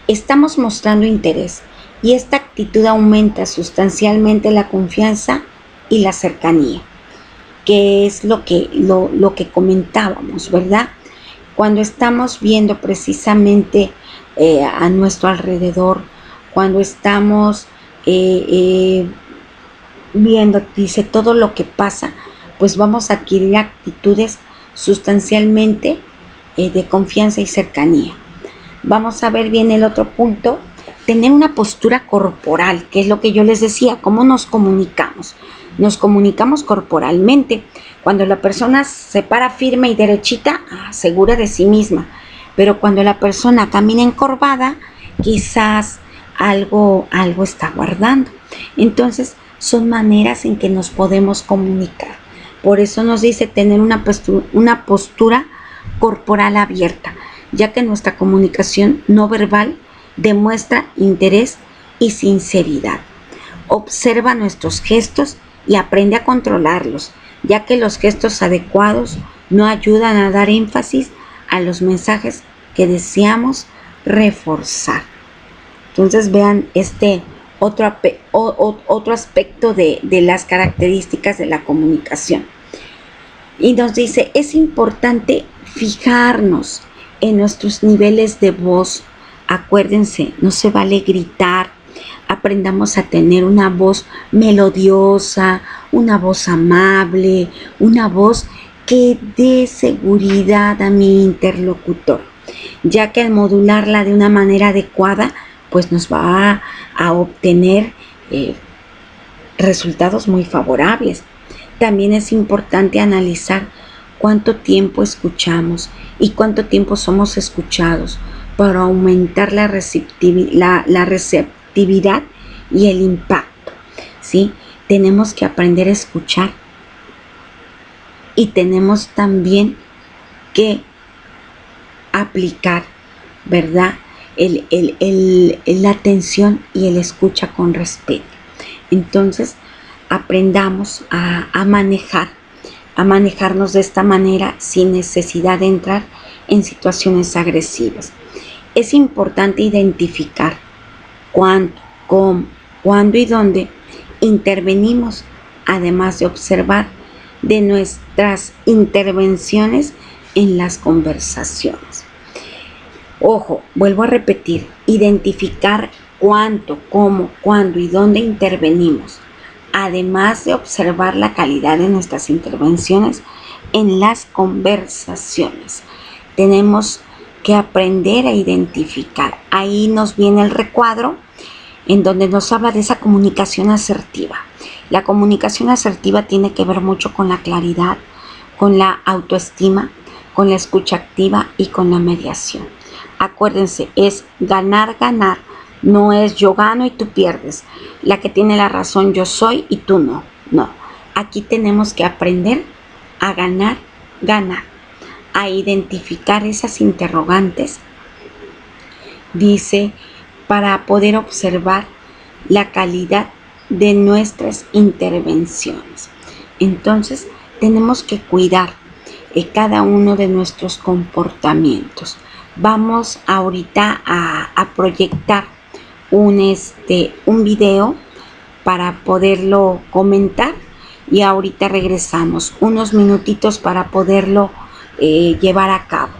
Estamos mostrando interés y esta actitud aumenta sustancialmente la confianza y la cercanía, que es lo que comentábamos, ¿verdad? Cuando estamos viendo precisamente a nuestro alrededor, cuando estamos viendo, dice, todo lo que pasa, pues vamos a adquirir actitudes sustancialmente de confianza y cercanía. Vamos a ver bien el otro punto, tener una postura corporal, que es lo que yo les decía, cómo nos comunicamos. Nos comunicamos corporalmente. Cuando la persona se para firme y derechita, segura de sí misma. Pero cuando la persona camina encorvada, quizás algo está guardando. Entonces, son maneras en que nos podemos comunicar. Por eso nos dice tener una postura corporal abierta, ya que nuestra comunicación no verbal demuestra interés y sinceridad. Observa nuestros gestos y aprende a controlarlos, ya que los gestos adecuados no ayudan a dar énfasis a los mensajes que deseamos reforzar. Entonces vean este otro aspecto de las características de la comunicación. Y nos dice, es importante fijarnos en nuestros niveles de voz. Acuérdense, no se vale gritar. Aprendamos a tener una voz melodiosa, una voz amable, una voz que dé seguridad a mi interlocutor, ya que al modularla de una manera adecuada, pues nos va a obtener resultados muy favorables. También es importante analizar cuánto tiempo escuchamos y cuánto tiempo somos escuchados para aumentar la receptividad y el impacto, ¿sí? Tenemos que aprender a escuchar y tenemos también que aplicar, ¿verdad? La atención y el escucha con respeto. Entonces, aprendamos a manejarnos de esta manera sin necesidad de entrar en situaciones agresivas. Es importante identificar cuándo, cómo, cuándo y dónde intervenimos, además de observar de nuestras intervenciones en las conversaciones. Ojo, vuelvo a repetir, identificar cuánto, cómo, cuándo y dónde intervenimos, además de observar la calidad de nuestras intervenciones en las conversaciones. Tenemos que aprender a identificar. Ahí nos viene el recuadro en donde nos habla de esa comunicación asertiva. La comunicación asertiva tiene que ver mucho con la claridad, con la autoestima, con la escucha activa y con la mediación. Acuérdense, es ganar, ganar. No es yo gano y tú pierdes. La que tiene la razón yo soy y tú no. No. Aquí tenemos que aprender a ganar, ganar. A identificar esas interrogantes. Dice, para poder observar la calidad de nuestras intervenciones. Entonces, tenemos que cuidar cada uno de nuestros comportamientos. Vamos ahorita a proyectar un video para poderlo comentar y ahorita regresamos unos minutitos para poderlo llevar a cabo.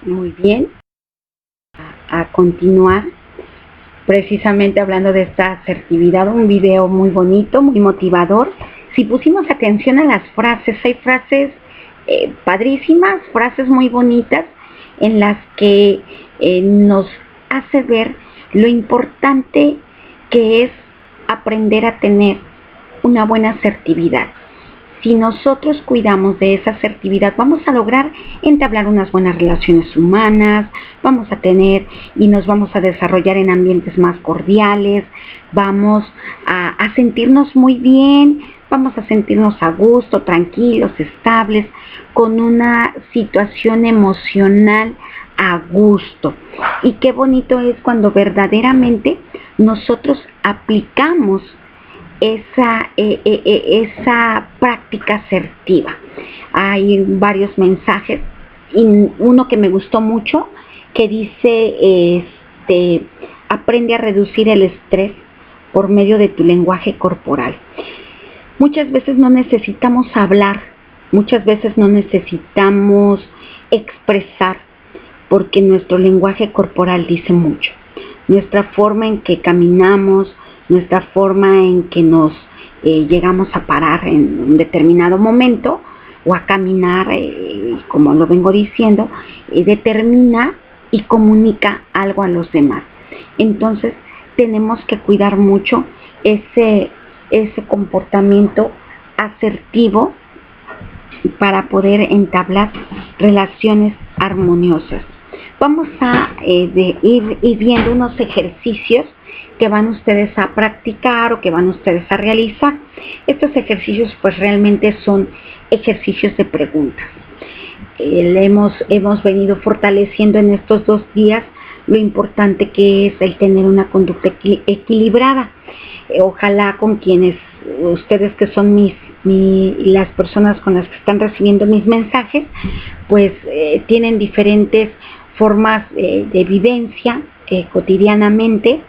Muy bien, a continuar precisamente hablando de esta asertividad, un video muy bonito, muy motivador. Si pusimos atención a las frases, hay frases padrísimas, frases muy bonitas en las que nos hace ver lo importante que es aprender a tener una buena asertividad. Si nosotros cuidamos de esa asertividad, vamos a lograr entablar unas buenas relaciones humanas, vamos a tener y nos vamos a desarrollar en ambientes más cordiales, vamos a sentirnos muy bien, vamos a sentirnos a gusto, tranquilos, estables, con una situación emocional a gusto. Y qué bonito es cuando verdaderamente nosotros aplicamos esa práctica asertiva. Hay varios mensajes y uno que me gustó mucho que dice aprende a reducir el estrés por medio de tu lenguaje corporal. Muchas veces no necesitamos hablar, muchas veces no necesitamos expresar, porque nuestro lenguaje corporal dice mucho. Nuestra forma en que caminamos, nuestra forma en que nos llegamos a parar en un determinado momento o a caminar, como lo vengo diciendo, determina y comunica algo a los demás. Entonces tenemos que cuidar mucho ese comportamiento asertivo para poder entablar relaciones armoniosas. Vamos a ir viendo unos ejercicios que van ustedes a practicar o que van ustedes a realizar. Estos ejercicios pues realmente son ejercicios de preguntas. Hemos venido fortaleciendo en estos 2 días lo importante que es el tener una conducta equilibrada. Ojalá con quienes, ustedes que son las personas con las que están recibiendo mis mensajes, pues tienen diferentes formas de vivencia cotidianamente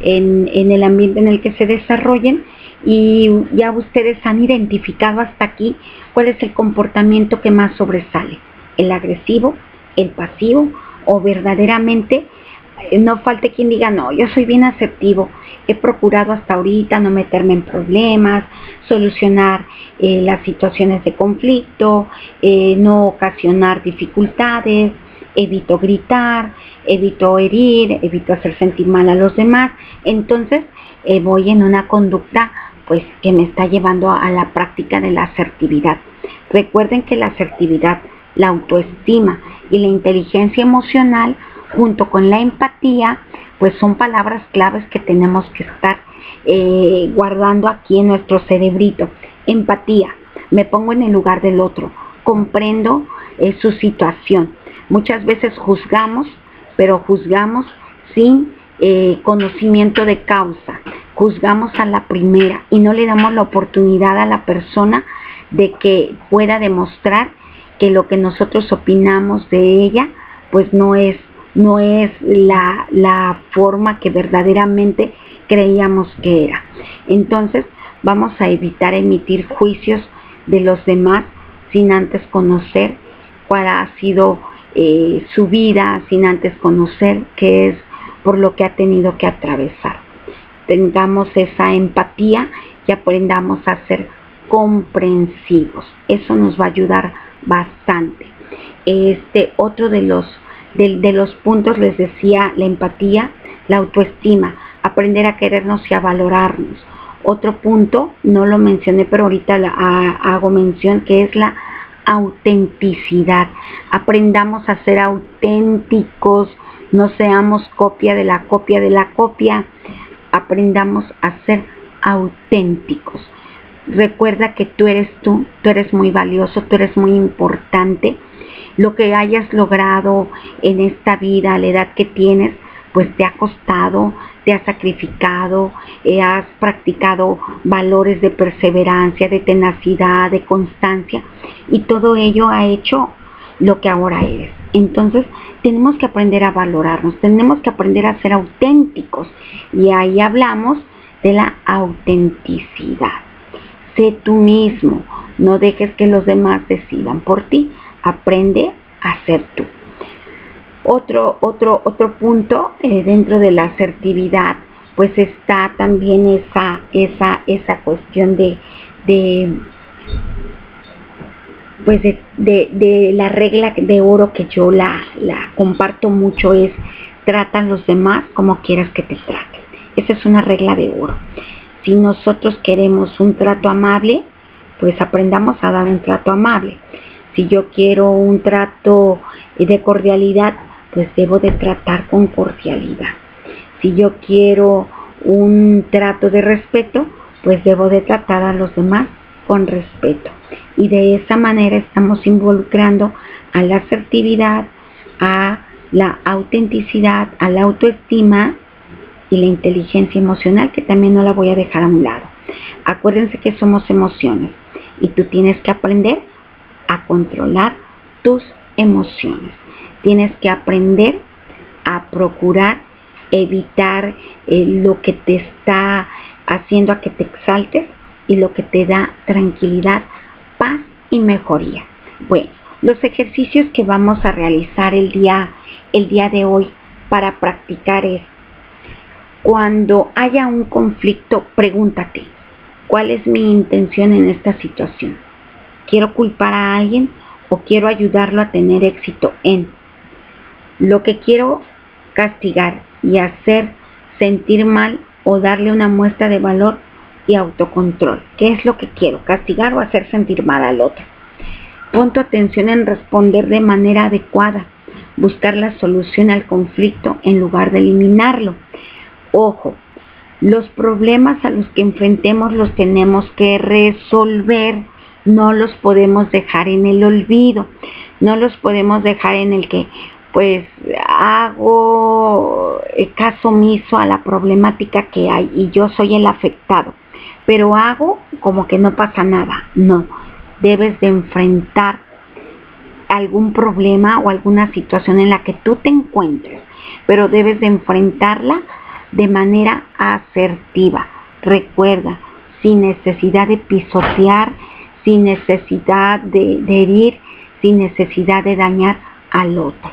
en el ambiente en el que se desarrollen, y ya ustedes han identificado hasta aquí cuál es el comportamiento que más sobresale, el agresivo, el pasivo, o verdaderamente no falte quien diga, no, yo soy bien asertivo, he procurado hasta ahorita no meterme en problemas, solucionar las situaciones de conflicto, no ocasionar dificultades, evito gritar, evito herir, evito hacer sentir mal a los demás. Entonces voy en una conducta pues que me está llevando a la práctica de la asertividad. Recuerden que la asertividad, la autoestima y la inteligencia emocional, junto con la empatía, pues son palabras claves que tenemos que estar guardando aquí en nuestro cerebrito. Empatía, me pongo en el lugar del otro, comprendo su situación. Muchas veces juzgamos, pero juzgamos sin conocimiento de causa. Juzgamos a la primera y no le damos la oportunidad a la persona de que pueda demostrar que lo que nosotros opinamos de ella pues no es la forma que verdaderamente creíamos que era. Entonces vamos a evitar emitir juicios de los demás sin antes conocer cuál ha sido su vida, sin antes conocer qué es por lo que ha tenido que atravesar. Tengamos esa empatía y aprendamos a ser comprensivos. Eso nos va a ayudar bastante. Otro de los puntos, les decía, la empatía, la autoestima, aprender a querernos y a valorarnos. Otro punto, no lo mencioné, pero ahorita hago mención, que es la autenticidad. Aprendamos a ser auténticos, no seamos copia de la copia de la copia. Aprendamos a ser auténticos. Recuerda que tú eres muy valioso, tú eres muy importante. Lo que hayas logrado en esta vida, a la edad que tienes, pues te ha costado, te has sacrificado, has practicado valores de perseverancia, de tenacidad, de constancia, y todo ello ha hecho lo que ahora eres. Entonces tenemos que aprender a valorarnos, tenemos que aprender a ser auténticos, y ahí hablamos de la autenticidad. Sé tú mismo, no dejes que los demás decidan por ti, aprende a ser tú. Otro punto dentro de la asertividad, pues está también esa cuestión de la regla de oro que yo la comparto mucho, es: trata a los demás como quieras que te traten. Esa es una regla de oro. Si nosotros queremos un trato amable, pues aprendamos a dar un trato amable. Si yo quiero un trato de cordialidad, pues debo de tratar con cordialidad. Si yo quiero un trato de respeto, pues debo de tratar a los demás con respeto. Y de esa manera estamos involucrando a la asertividad, a la autenticidad, a la autoestima y la inteligencia emocional, que también no la voy a dejar a un lado. Acuérdense que somos emociones y tú tienes que aprender a controlar tus emociones. Tienes que aprender a procurar evitar lo que te está haciendo a que te exaltes y lo que te da tranquilidad, paz y mejoría. Bueno, los ejercicios que vamos a realizar el día de hoy para practicar es: cuando haya un conflicto, pregúntate: ¿cuál es mi intención en esta situación? ¿Quiero culpar a alguien o quiero ayudarlo a tener éxito en lo que quiero castigar y hacer sentir mal, o darle una muestra de valor y autocontrol? ¿Qué es lo que quiero? ¿Castigar o hacer sentir mal al otro? Pon tu atención en responder de manera adecuada, buscar la solución al conflicto en lugar de eliminarlo. Ojo, los problemas a los que enfrentemos los tenemos que resolver, no los podemos dejar en el olvido, no los podemos dejar en el que pues hago caso omiso a la problemática que hay y yo soy el afectado, pero hago como que no pasa nada. No, debes de enfrentar algún problema o alguna situación en la que tú te encuentres, pero debes de enfrentarla de manera asertiva. Recuerda, sin necesidad de pisotear, sin necesidad de herir, sin necesidad de dañar al otro.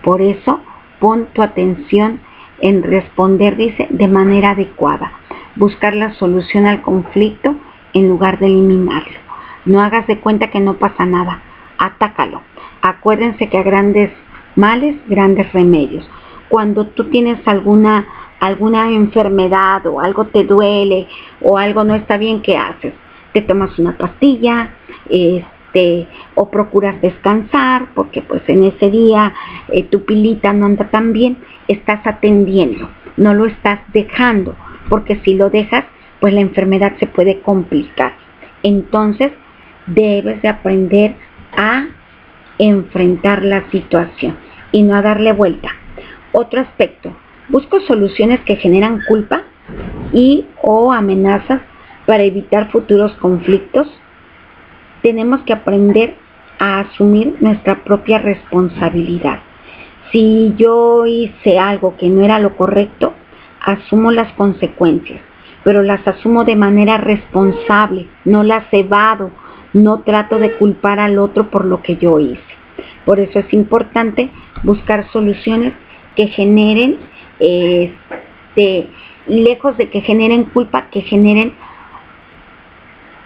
Por eso, pon tu atención en responder, dice, de manera adecuada. Buscar la solución al conflicto en lugar de eliminarlo. No hagas de cuenta que no pasa nada. Atácalo. Acuérdense que a grandes males, grandes remedios. Cuando tú tienes alguna enfermedad o algo te duele o algo no está bien, ¿qué haces? Te tomas una pastilla, o procuras descansar, porque pues en ese día tu pilita no anda tan bien. Estás atendiendo, no lo estás dejando, porque si lo dejas, pues la enfermedad se puede complicar. Entonces, debes de aprender a enfrentar la situación y no a darle vuelta. Otro aspecto: busco soluciones que generan culpa y o amenazas para evitar futuros conflictos. Tenemos que aprender a asumir nuestra propia responsabilidad. Si yo hice algo que no era lo correcto, asumo las consecuencias, pero las asumo de manera responsable, no las evado, no trato de culpar al otro por lo que yo hice. Por eso es importante buscar soluciones que generen, lejos de que generen culpa, que generen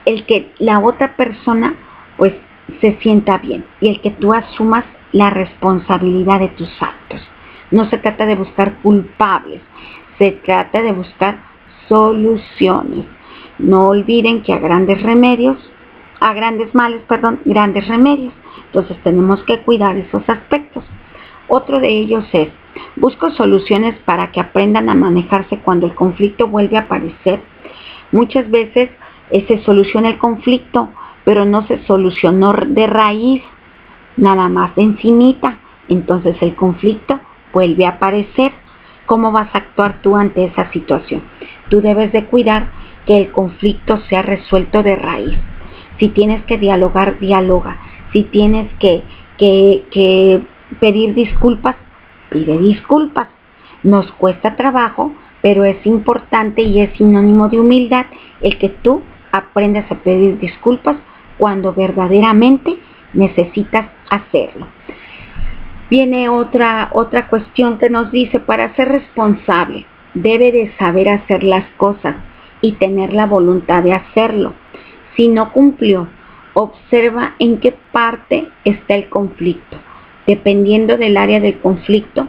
el que la otra persona pues se sienta bien y el que tú asumas la responsabilidad de tus actos. No se trata de buscar culpables, se trata de buscar soluciones. No olviden que a grandes males, grandes remedios. Entonces tenemos que cuidar esos aspectos. Otro de ellos es: busco soluciones para que aprendan a manejarse cuando el conflicto vuelve a aparecer. Muchas veces se soluciona el conflicto, pero no se solucionó de raíz, nada más de encimita. Entonces el conflicto vuelve a aparecer. ¿Cómo vas a actuar tú ante esa situación? Tú debes de cuidar que el conflicto sea resuelto de raíz. Si tienes que dialogar, dialoga. Si tienes que pedir disculpas, pide disculpas. Nos cuesta trabajo, pero es importante y es sinónimo de humildad el que tú aprendas a pedir disculpas cuando verdaderamente necesitas hacerlo. Viene otra cuestión que nos dice: para ser responsable, debe de saber hacer las cosas y tener la voluntad de hacerlo. Si no cumplió, observa en qué parte está el conflicto. Dependiendo del área del conflicto,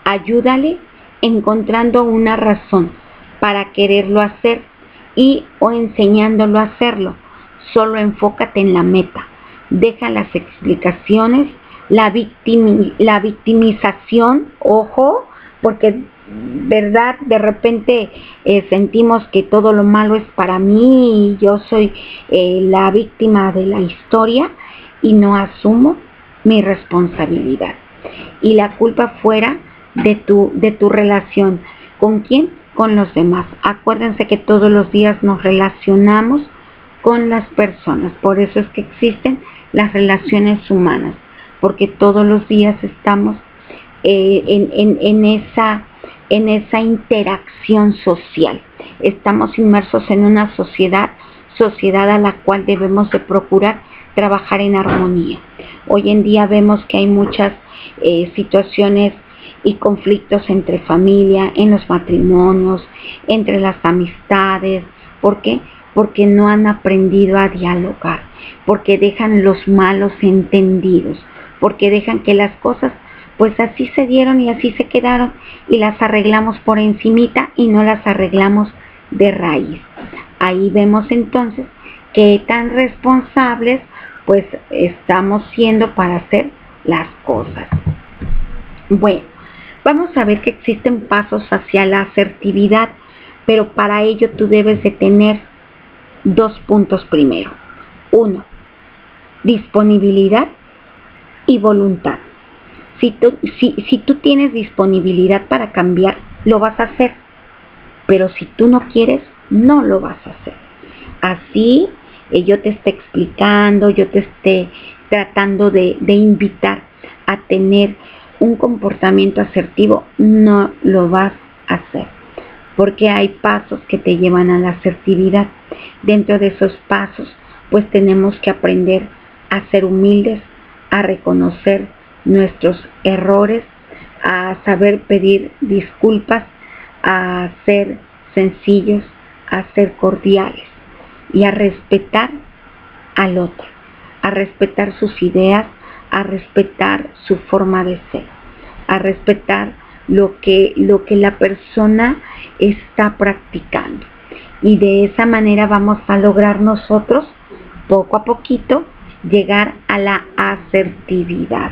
ayúdale encontrando una razón para quererlo hacer y o enseñándolo a hacerlo. Solo enfócate en la meta. Deja las explicaciones, la victimización, ojo, porque verdad, de repente sentimos que todo lo malo es para mí y yo soy la víctima de la historia y no asumo mi responsabilidad. Y la culpa fuera de tu relación. ¿Con quién? Con los demás. Acuérdense que todos los días nos relacionamos con las personas. Por eso es que existen las relaciones humanas, porque todos los días estamos en esa interacción social. Estamos inmersos en una sociedad a la cual debemos de procurar trabajar en armonía. Hoy en día vemos que hay muchas situaciones y conflictos entre familia, en los matrimonios, entre las amistades. ¿Por qué? Porque no han aprendido a dialogar, porque dejan los malos entendidos, porque dejan que las cosas pues así se dieron y así se quedaron y las arreglamos por encimita y no las arreglamos de raíz. Ahí vemos entonces qué tan responsables pues estamos siendo para hacer las cosas. Bueno, vamos a ver que existen pasos hacia la asertividad, pero para ello tú debes de tener 2 puntos primero. 1, disponibilidad y voluntad. Si tú tienes disponibilidad para cambiar, lo vas a hacer. Pero si tú no quieres, no lo vas a hacer. Así yo te esté explicando, yo te esté tratando de invitar a tener un comportamiento asertivo, no lo vas a hacer. Porque hay pasos que te llevan a la asertividad. Dentro de esos pasos, pues tenemos que aprender a ser humildes, a reconocer nuestros errores, a saber pedir disculpas, a ser sencillos, a ser cordiales y a respetar al otro, a respetar sus ideas, a respetar su forma de ser, a respetar lo que la persona está practicando. Y de esa manera vamos a lograr nosotros, poco a poquito, llegar a la asertividad.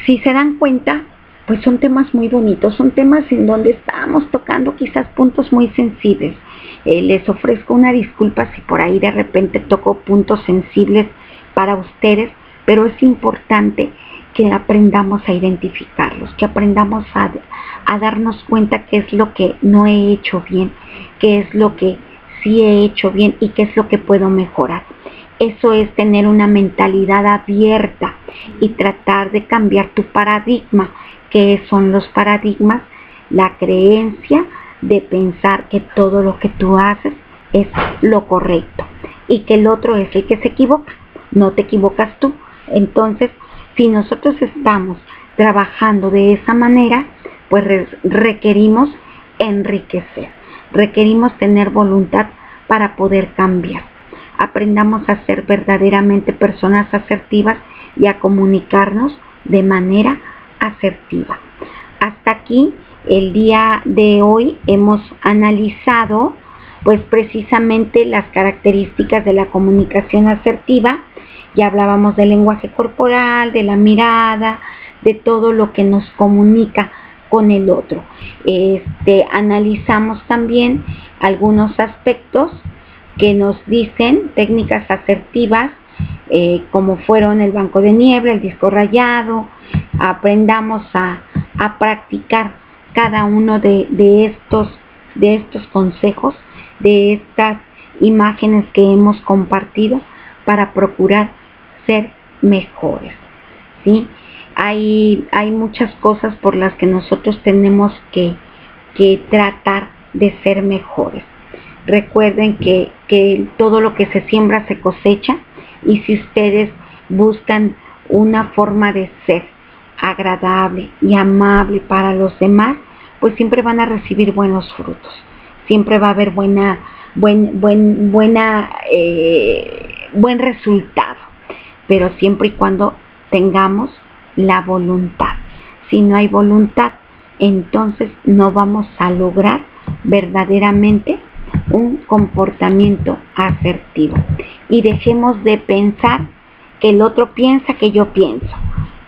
Si se dan cuenta, pues son temas muy bonitos, son temas en donde estamos tocando quizás puntos muy sensibles. Les ofrezco una disculpa si por ahí de repente toco puntos sensibles para ustedes, pero es importante que aprendamos a identificarlos, que aprendamos a darnos cuenta qué es lo que no he hecho bien, qué es lo que sí he hecho bien y qué es lo que puedo mejorar. Eso es tener una mentalidad abierta y tratar de cambiar tu paradigma. ¿Qué son los paradigmas? La creencia de pensar que todo lo que tú haces es lo correcto y que el otro es el que se equivoca. No te equivocas tú. Entonces, si nosotros estamos trabajando de esa manera, pues requerimos enriquecer, requerimos tener voluntad para poder cambiar. Aprendamos a ser verdaderamente personas asertivas y a comunicarnos de manera asertiva. Hasta aquí el día de hoy hemos analizado pues precisamente las características de la comunicación asertiva. Ya hablábamos del lenguaje corporal, de la mirada, de todo lo que nos comunica con el otro. Analizamos también algunos aspectos que nos dicen técnicas asertivas, como fueron el banco de niebla, el disco rayado. Aprendamos a practicar cada uno de estos consejos, de estas imágenes que hemos compartido para procurar ser mejores, ¿sí? Hay muchas cosas por las que nosotros tenemos que tratar de ser mejores. Recuerden que todo lo que se siembra se cosecha, y si ustedes buscan una forma de ser agradable y amable para los demás, pues siempre van a recibir buenos frutos. Siempre va a haber buen resultado, pero siempre y cuando tengamos la voluntad. Si no hay voluntad, entonces no vamos a lograr verdaderamente un comportamiento asertivo. Y dejemos de pensar que el otro piensa que yo pienso,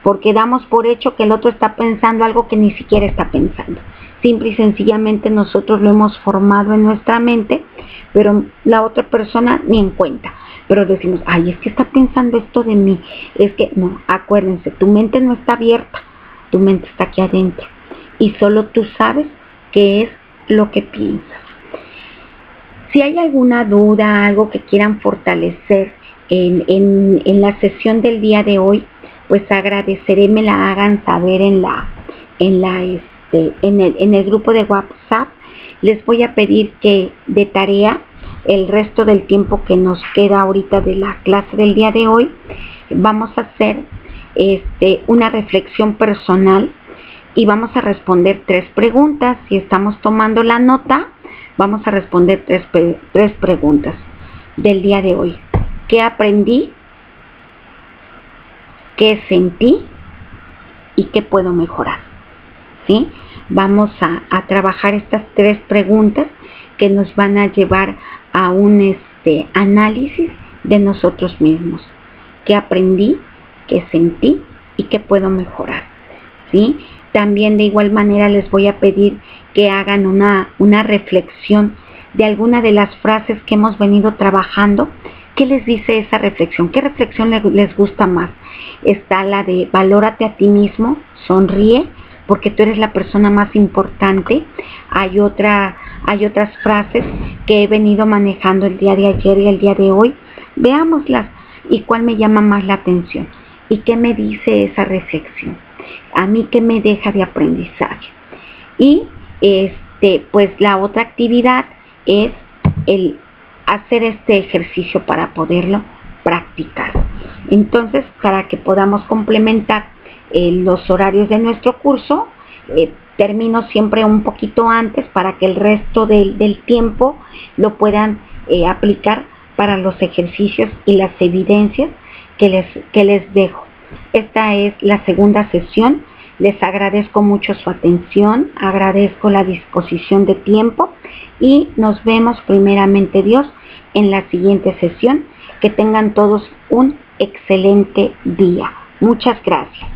porque damos por hecho que el otro está pensando algo que ni siquiera está pensando. Simple y sencillamente nosotros lo hemos formado en nuestra mente, pero la otra persona ni en cuenta. Pero decimos, ay, es que está pensando esto de mí. Es que, no, acuérdense, tu mente no está abierta, tu mente está aquí adentro. Y solo tú sabes qué es lo que piensas. Si hay alguna duda, algo que quieran fortalecer en la sesión del día de hoy, pues agradeceré me la hagan saber en el grupo de WhatsApp. Les voy a pedir que de tarea, el resto del tiempo que nos queda ahorita de la clase del día de hoy, vamos a hacer una reflexión personal y vamos a responder 3 preguntas. Si estamos tomando la nota, vamos a responder 3 preguntas del día de hoy. ¿Qué aprendí? ¿Qué sentí? ¿Y qué puedo mejorar? ¿Sí? Vamos a trabajar estas 3 preguntas que nos van a llevar a un análisis de nosotros mismos. ¿Qué aprendí? ¿Qué sentí? ¿Y qué puedo mejorar? ¿Sí? También de igual manera les voy a pedir que hagan una reflexión de alguna de las frases que hemos venido trabajando. ¿Qué les dice esa reflexión? ¿Qué reflexión les gusta más? Está la de valórate a ti mismo, sonríe, porque tú eres la persona más importante. Hay otras frases que he venido manejando el día de ayer y el día de hoy. Veámoslas y cuál me llama más la atención. ¿Y qué me dice esa reflexión? A mí, ¿qué me deja de aprendizaje? Y pues la otra actividad es el hacer este ejercicio para poderlo practicar. Entonces, para que podamos complementar los horarios de nuestro curso, termino siempre un poquito antes para que el resto del tiempo lo puedan aplicar para los ejercicios y las evidencias que les dejo. Esta es la segunda sesión. Les agradezco mucho su atención, agradezco la disposición de tiempo y nos vemos primeramente Dios en la siguiente sesión. Que tengan todos un excelente día. Muchas gracias.